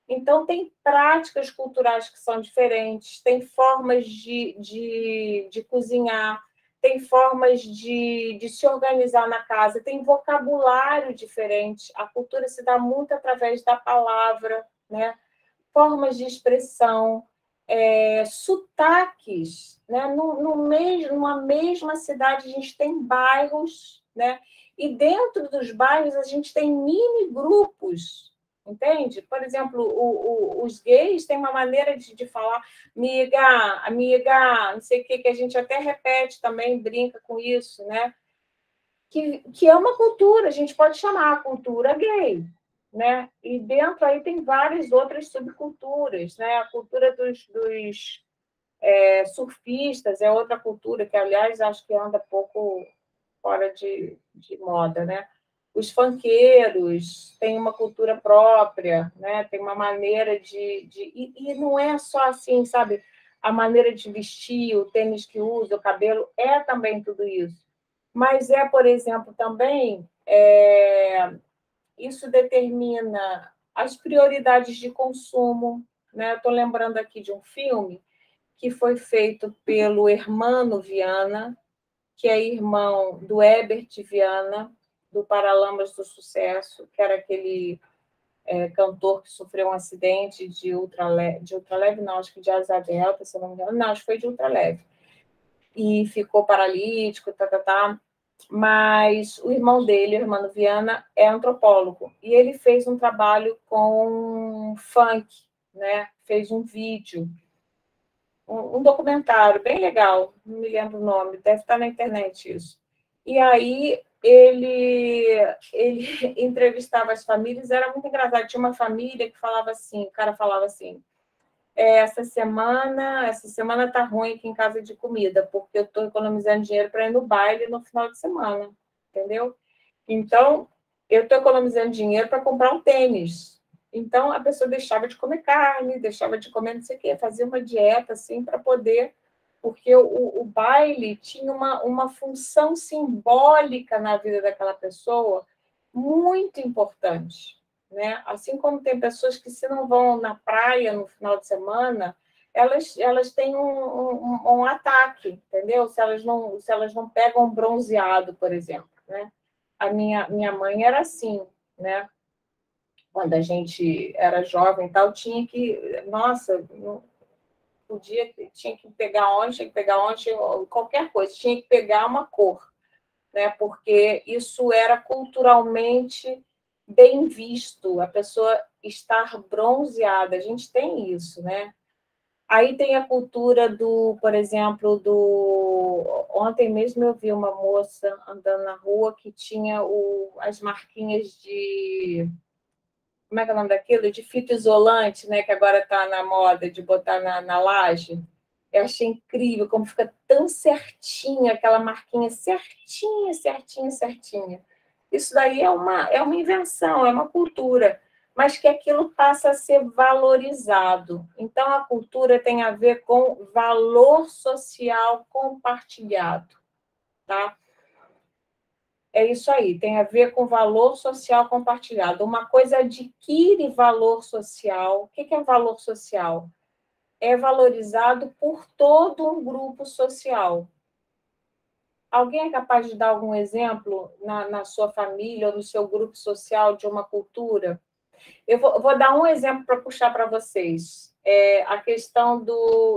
Então, tem práticas culturais que são diferentes, tem formas de cozinhar, tem formas de se organizar na casa, tem vocabulário diferente. A cultura se dá muito através da palavra, né? Formas de expressão, sotaques. Né? Numa mesma cidade, a gente tem bairros, né? E dentro dos bairros, a gente tem mini-grupos, entende? Por exemplo, os gays têm uma maneira de falar amiga, amiga, não sei o que a gente até repete também, brinca com isso, né? Que é uma cultura, a gente pode chamar a cultura gay, né? E dentro aí tem várias outras subculturas, né? A cultura dos surfistas é outra cultura que, aliás, acho que anda pouco fora de moda, né? Os funkeiros têm uma cultura própria, né? Tem uma maneira e não é só assim, sabe? A maneira de vestir, o tênis que usa, o cabelo, é também tudo isso. Mas por exemplo, também, isso determina as prioridades de consumo, né? Estou lembrando aqui de um filme que foi feito pelo Hermano Viana, que é irmão do Herbert Viana, do Paralamas do Sucesso, que era aquele cantor que sofreu um acidente de ultraleve, não, acho que de asa delta, se não me engano, não, acho que foi de ultraleve, e ficou paralítico, Mas o irmão dele, o Hermano Viana, é antropólogo, e ele fez um trabalho com funk, né? Fez um vídeo, um documentário bem legal, não me lembro o nome, deve estar na internet isso. E aí ele entrevistava as famílias, era muito engraçado. Tinha uma família que falava assim, o cara falava assim, essa semana está ruim aqui em casa de comida, porque eu estou economizando dinheiro para ir no baile no final de semana, entendeu? Então, eu estou economizando dinheiro para comprar um tênis. Então, a pessoa deixava de comer carne, deixava de comer não sei o quê, fazia uma dieta assim para poder... Porque o baile tinha uma função simbólica na vida daquela pessoa muito importante, né? Assim como tem pessoas que, se não vão na praia no final de semana, elas têm um ataque, entendeu? Se elas não pegam um bronzeado, por exemplo, né? A minha mãe era assim, né? Quando a gente era jovem e tal, tinha que, nossa, não podia, tinha que pegar onde, qualquer coisa, tinha que pegar uma cor, né? Porque isso era culturalmente bem visto, a pessoa estar bronzeada, a gente tem isso, né? Aí tem a cultura do, por exemplo, do. Ontem mesmo eu vi uma moça andando na rua que tinha as marquinhas de. Como é que é o nome daquilo? De fita isolante, né? Que agora está na moda de botar na laje. Eu achei incrível como fica tão certinha aquela marquinha, certinha, certinha, certinha. Isso daí é uma invenção, é uma cultura, mas que aquilo passa a ser valorizado. Então, a cultura tem a ver com valor social compartilhado, tá? É isso aí, tem a ver com valor social compartilhado. Uma coisa adquire valor social. O que é valor social? É valorizado por todo um grupo social. Alguém é capaz de dar algum exemplo na sua família ou no seu grupo social de uma cultura? Eu vou dar um exemplo para puxar para vocês. A questão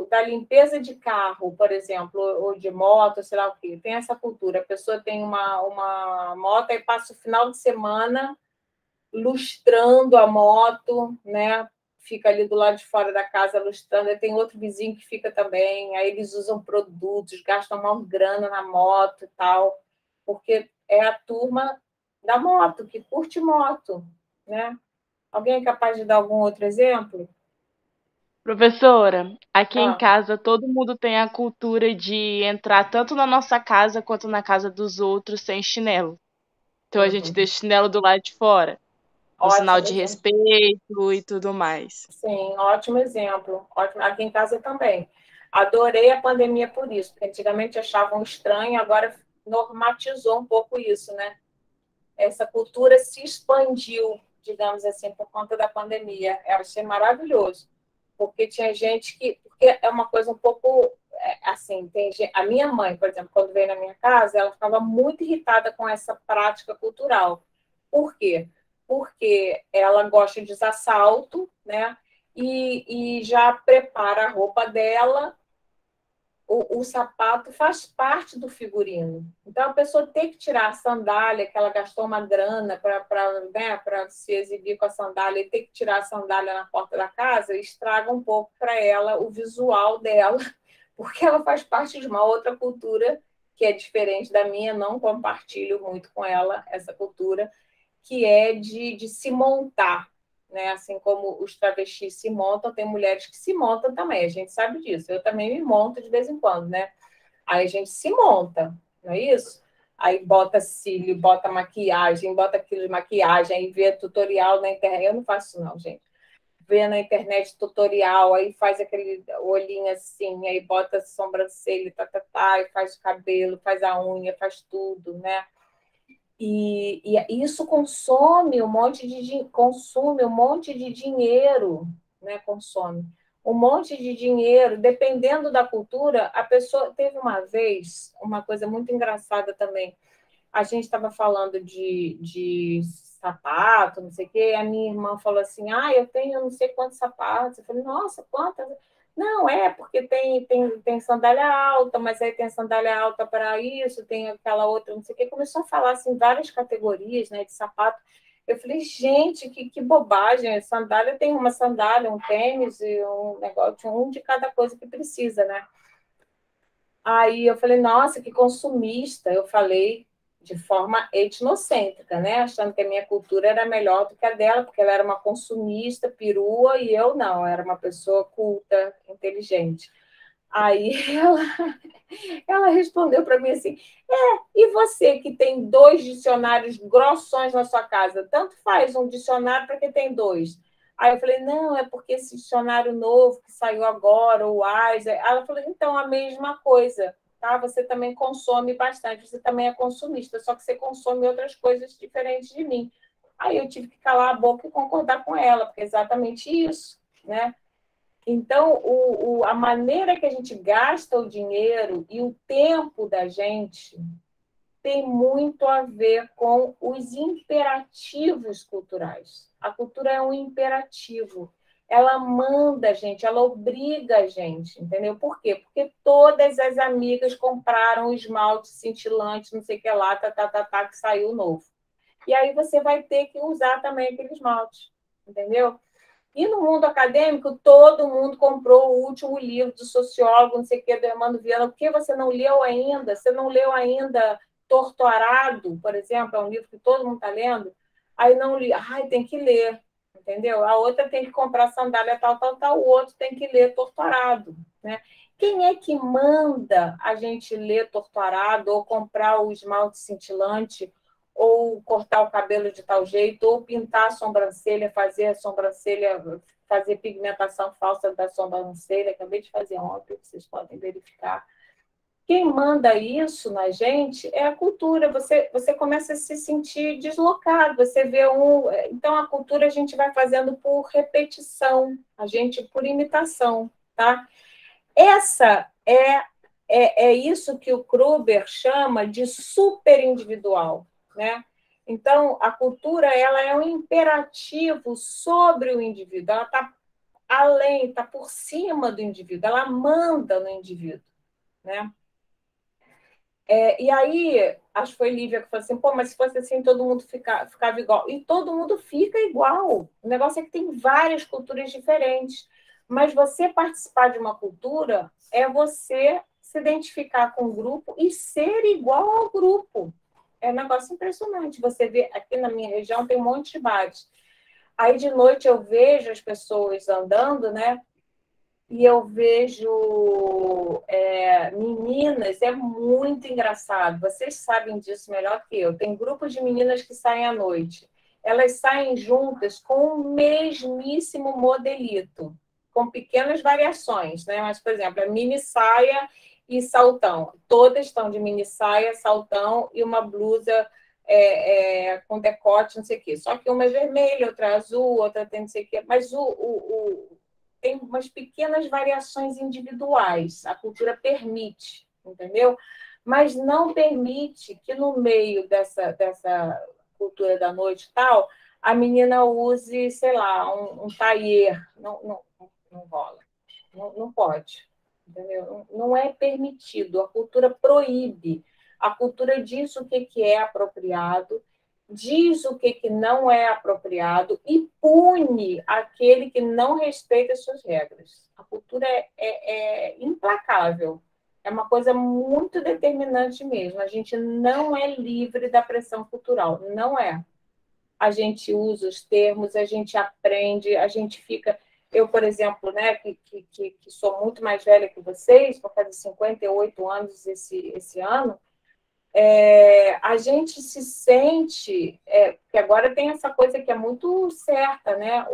da limpeza de carro, por exemplo, ou de moto, sei lá o quê. Tem essa cultura. A pessoa tem uma moto e passa o final de semana lustrando a moto, né? Fica ali do lado de fora da casa lustrando. Aí tem outro vizinho que fica também. Aí eles usam produtos, gastam uma grana na moto e tal, porque é a turma da moto, que curte moto, né? Alguém é capaz de dar algum outro exemplo? Professora, aqui em Ah, casa todo mundo tem a cultura de entrar tanto na nossa casa quanto na casa dos outros sem chinelo. Então a gente uhum. deixa o chinelo do lado de fora, um sinal Ótimo de exemplo. respeito e tudo mais. Sim, ótimo exemplo. Ótimo. Aqui em casa também. Adorei a pandemia por isso, porque antigamente achavam estranho, agora normatizou um pouco isso, né? Essa cultura se expandiu, digamos assim, por conta da pandemia. Eu achei maravilhoso, porque tinha gente que. Porque é uma coisa um pouco. Assim, a minha mãe, por exemplo, quando veio na minha casa, ela ficava muito irritada com essa prática cultural. Por quê? Porque ela gosta de usar salto, né? E já prepara a roupa dela, o sapato faz parte do figurino. Então, a pessoa tem que tirar a sandália, que ela gastou uma grana para se exibir com a sandália, e tem que tirar a sandália na porta da casa, estraga um pouco para ela o visual dela, porque ela faz parte de uma outra cultura que é diferente da minha, não compartilho muito com ela essa cultura, que é de se montar, né? Assim como os travestis se montam, tem mulheres que se montam também, a gente sabe disso. Eu também me monto de vez em quando, né? Aí a gente se monta, não é isso? Aí bota cílio, bota maquiagem, bota aquilo de maquiagem, aí vê tutorial na internet. Eu não faço isso, não, gente. Vê na internet tutorial, aí faz aquele olhinho assim, aí bota sobrancelha, e faz o cabelo, faz a unha, faz tudo, né? E isso consome um monte de dinheiro, né? Consome um monte de dinheiro, dependendo da cultura. A pessoa teve uma vez uma coisa muito engraçada também. A gente estava falando de sapato, não sei o quê, a minha irmã falou assim: ah, eu tenho não sei quantos sapatos. Eu falei, nossa, quantas? Não, porque tem sandália alta, mas aí tem sandália alta para isso, tem aquela outra, não sei o quê. Começou a falar assim, várias categorias, né, de sapato. Eu falei, gente, que bobagem. Sandália tem uma sandália, um tênis e um negócio, um de cada coisa que precisa, né? Aí eu falei, nossa, que consumista. Eu falei de forma etnocêntrica, né? Achando que a minha cultura era melhor do que a dela, porque ela era uma consumista, perua, e eu não, eu era uma pessoa culta, inteligente. Aí ela respondeu para mim assim: e você que tem dois dicionários grossões na sua casa, tanto faz um dicionário para quem tem dois. Aí eu falei: não, é porque esse dicionário novo que saiu agora, o WAIS. Aí ela falou: então, a mesma coisa, tá? Você também consome bastante, você também é consumista, só que você consome outras coisas diferentes de mim. Aí eu tive que calar a boca e concordar com ela, porque é exatamente isso, né? Então, a maneira que a gente gasta o dinheiro e o tempo da gente tem muito a ver com os imperativos culturais. A cultura é um imperativo. Ela manda a gente, ela obriga a gente, entendeu? Por quê? Porque todas as amigas compraram o esmalte cintilante, não sei o que lá, que saiu novo. E aí você vai ter que usar também aquele esmalte, entendeu? E no mundo acadêmico, todo mundo comprou o último livro do sociólogo, não sei o que, do Emmanuel Viana. Por que você não leu ainda? Você não leu ainda Torturado, por exemplo, é um livro que todo mundo está lendo? Aí não li. Ai, tem que ler, entendeu? A outra tem que comprar sandália tal. O outro tem que ler Torturado, né? Quem é que manda a gente ler Torturado ou comprar o esmalte cintilante ou cortar o cabelo de tal jeito, ou pintar a sobrancelha, fazer pigmentação falsa da sobrancelha. Acabei de fazer ontem, vocês podem verificar. Quem manda isso na gente é a cultura. Você começa a se sentir deslocado. Você vê Então, a cultura a gente vai fazendo por repetição, a gente por imitação, tá? Essa é isso que o Kruber chama de superindividual, né? Então, a cultura ela é um imperativo sobre o indivíduo, ela está além, está por cima do indivíduo, ela manda no indivíduo, né? E aí, acho que foi Lívia que falou assim, pô, mas se fosse assim, todo mundo ficava igual. E todo mundo fica igual. O negócio é que tem várias culturas diferentes. Mas você participar de uma cultura é você se identificar com o grupo e ser igual ao grupo. É um negócio impressionante. Você vê, aqui na minha região tem um monte de bares. Aí de noite eu vejo as pessoas andando, né? E eu vejo meninas, é muito engraçado. Vocês sabem disso melhor que eu. Tem grupos de meninas que saem à noite. Elas saem juntas com o mesmíssimo modelito, com pequenas variações, né? Mas, por exemplo, a mini saia e saltão. Todas estão de mini saia, saltão e uma blusa com decote, não sei o quê. Só que uma é vermelha, outra é azul, outra tem não sei o quê. Mas tem umas pequenas variações individuais. A cultura permite, entendeu? Mas não permite que no meio dessa cultura da noite e tal, a menina use, sei lá, um tailleur. Não rola. Não pode. Entendeu? Não é permitido. A cultura proíbe. A cultura diz o que é apropriado, diz o que não é apropriado e pune aquele que não respeita as suas regras. A cultura é implacável. É uma coisa muito determinante mesmo. A gente não é livre da pressão cultural. Não é. A gente usa os termos, a gente aprende, a gente fica... Eu, por exemplo, né, que sou muito mais velha que vocês, vou fazer 58 anos esse ano, a gente se sente, porque agora tem essa coisa que é muito certa, né?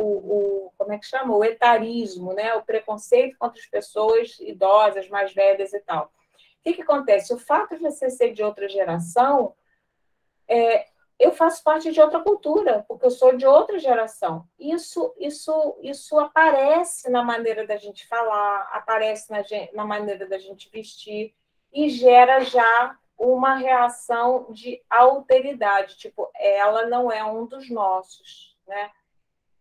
Como é que chama? O etarismo, né? O preconceito contra as pessoas idosas, mais velhas e tal. O que acontece? O fato de você ser de outra geração, eu faço parte de outra cultura, porque eu sou de outra geração. Isso aparece na maneira da gente falar, aparece na maneira da gente vestir e gera já uma reação de alteridade, tipo, ela não é um dos nossos, né?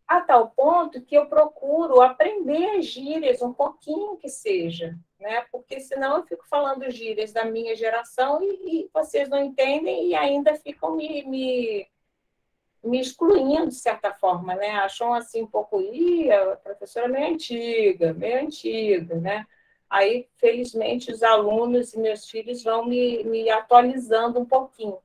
A tal ponto que eu procuro aprender as gírias, um pouquinho que seja, né? Porque senão eu fico falando gírias da minha geração e vocês não entendem e ainda ficam me excluindo, de certa forma, né? Acham assim um pouco, a professora é meio antiga, né? Aí, felizmente, os alunos e meus filhos vão me atualizando um pouquinho.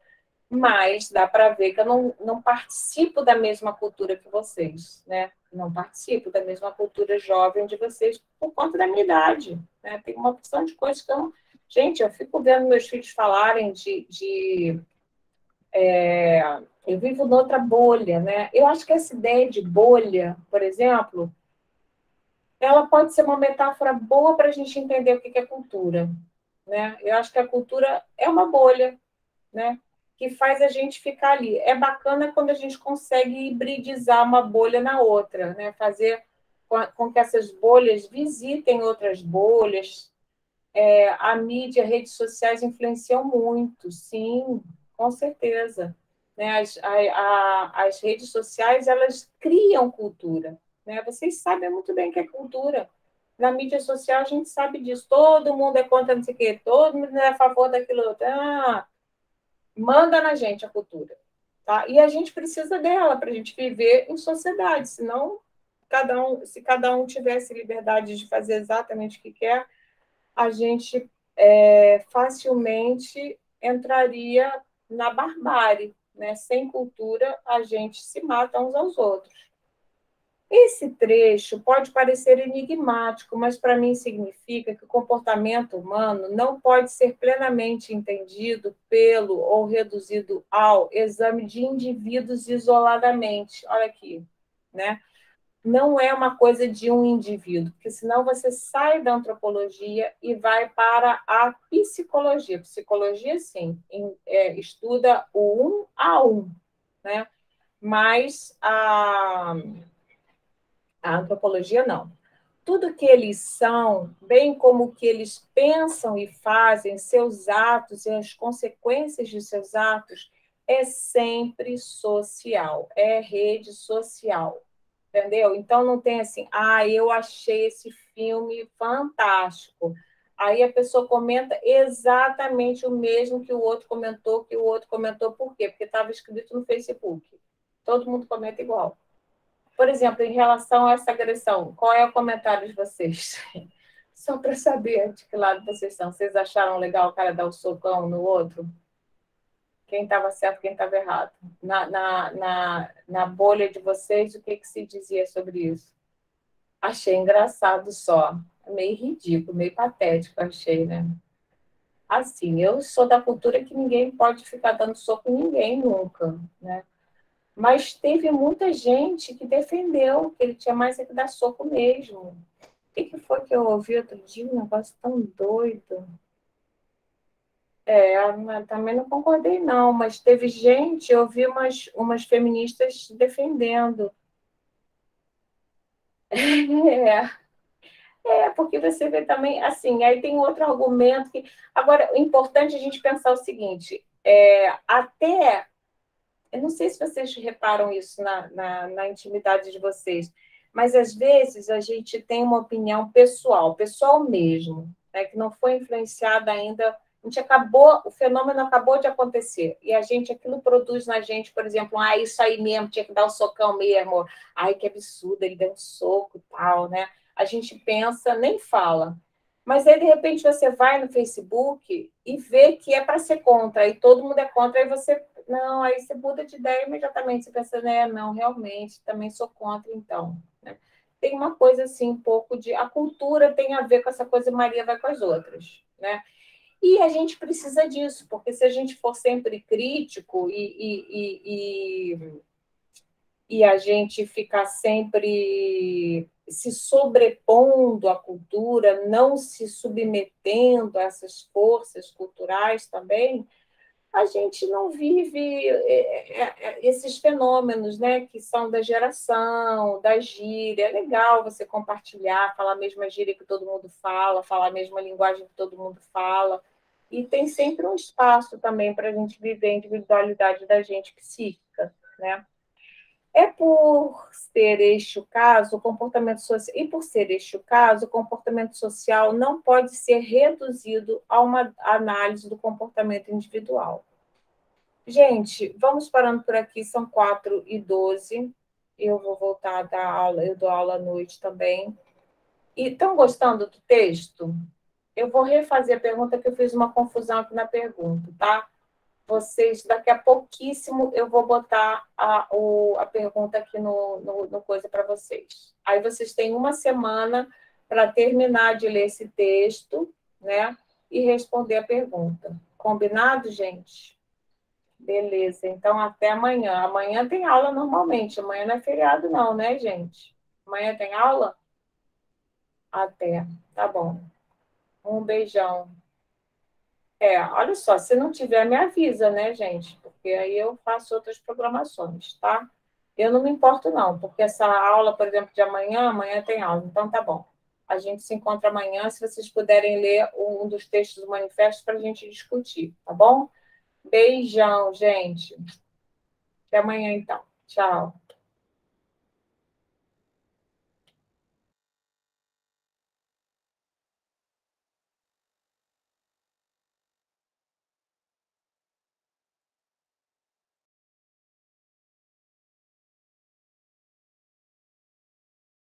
Mas dá para ver que eu não participo da mesma cultura que vocês, né? Não participo da mesma cultura jovem de vocês por conta da minha idade, né? Tem uma opção de coisas que eu não... Gente, eu fico vendo meus filhos falarem eu vivo noutra bolha, né? Eu acho que essa ideia de bolha, por exemplo, ela pode ser uma metáfora boa para a gente entender o que é cultura, né? Eu acho que a cultura é uma bolha, né? Que faz a gente ficar ali. É bacana quando a gente consegue hibridizar uma bolha na outra, né? Fazer com que essas bolhas visitem outras bolhas. A mídia, redes sociais influenciam muito, sim, com certeza. Né? As redes sociais, elas criam cultura. Né? Vocês sabem muito bem o que é cultura. Na mídia social, a gente sabe disso. Todo mundo é contra não sei o quê, todo mundo é a favor daquilo outro. Manda na gente a cultura. Tá? E a gente precisa dela para a gente viver em sociedade, senão se cada um tivesse liberdade de fazer exatamente o que quer, a gente facilmente entraria na barbárie. Né? Sem cultura, a gente se mata uns aos outros. Esse trecho pode parecer enigmático, mas para mim significa que o comportamento humano não pode ser plenamente entendido pelo ou reduzido ao exame de indivíduos isoladamente. Olha aqui, né? Não é uma coisa de um indivíduo, porque senão você sai da antropologia e vai para a psicologia. Psicologia, sim, estuda o um a um, né? Mas a antropologia não. Tudo que eles são, bem como o que eles pensam e fazem, seus atos e as consequências de seus atos, é sempre social, é rede social, entendeu? Então não tem assim, eu achei esse filme fantástico. Aí a pessoa comenta exatamente o mesmo que o outro comentou, por quê? Porque estava escrito no Facebook. Todo mundo comenta igual. Por exemplo, em relação a essa agressão, qual é o comentário de vocês? Só para saber de que lado vocês estão. Vocês acharam legal o cara dar um socão no outro? Quem estava certo, quem estava errado? Na bolha de vocês, o que se dizia sobre isso? Achei engraçado só. Meio ridículo, meio patético, achei, né? Assim, eu sou da cultura que ninguém pode ficar dando soco em ninguém nunca, né? Mas teve muita gente que defendeu que ele tinha mais é que dar soco mesmo. O que foi que eu ouvi outro dia? Um negócio tão doido. Também não concordei, não, mas teve gente, eu vi umas feministas defendendo. Porque você vê também, assim, aí tem outro argumento que. Agora, o importante é a gente pensar o seguinte: até. Eu não sei se vocês reparam isso na intimidade de vocês, mas às vezes a gente tem uma opinião pessoal mesmo, né, que não foi influenciada ainda. O fenômeno acabou de acontecer, e aquilo produz na gente, por exemplo, isso aí mesmo, tinha que dar um socão mesmo, que absurdo, ele deu um soco e tal, né? A gente pensa, nem fala. Mas aí, de repente, você vai no Facebook e vê que é para ser contra, e todo mundo é contra, aí você muda de ideia imediatamente, você pensa, né, não, realmente, também sou contra, então. Né? Tem uma coisa assim, um pouco de... A cultura tem a ver com essa coisa, Maria vai com as outras, né? E a gente precisa disso, porque se a gente for sempre crítico e a gente ficar sempre se sobrepondo à cultura, não se submetendo a essas forças culturais também, a gente não vive esses fenômenos, né, que são da geração, da gíria. É legal você compartilhar, falar a mesma gíria que todo mundo fala, falar a mesma linguagem que todo mundo fala. E tem sempre um espaço também para a gente viver a individualidade da gente psíquica, né? Por ser este o caso, o comportamento social, e por ser este o caso, o comportamento social não pode ser reduzido a uma análise do comportamento individual. Gente, vamos parando por aqui, são 4h12. Eu vou voltar a dar aula, eu dou aula à noite também. E estão gostando do texto? Eu vou refazer a pergunta, que eu fiz uma confusão aqui na pergunta, tá? Vocês, daqui a pouquíssimo, eu vou botar a pergunta aqui no coisa para vocês. Aí vocês têm uma semana para terminar de ler esse texto, né? E responder a pergunta. Combinado, gente? Beleza, então até amanhã. Amanhã tem aula normalmente. Amanhã não é feriado, não, né, gente? Amanhã tem aula? Até. Tá bom. Um beijão. Olha só, se não tiver, me avisa, né, gente? Porque aí eu faço outras programações, tá? Eu não me importo, não, porque essa aula, por exemplo, de amanhã tem aula, então tá bom. A gente se encontra amanhã, se vocês puderem ler um dos textos do manifesto para a gente discutir, tá bom? Beijão, gente. Até amanhã, então. Tchau.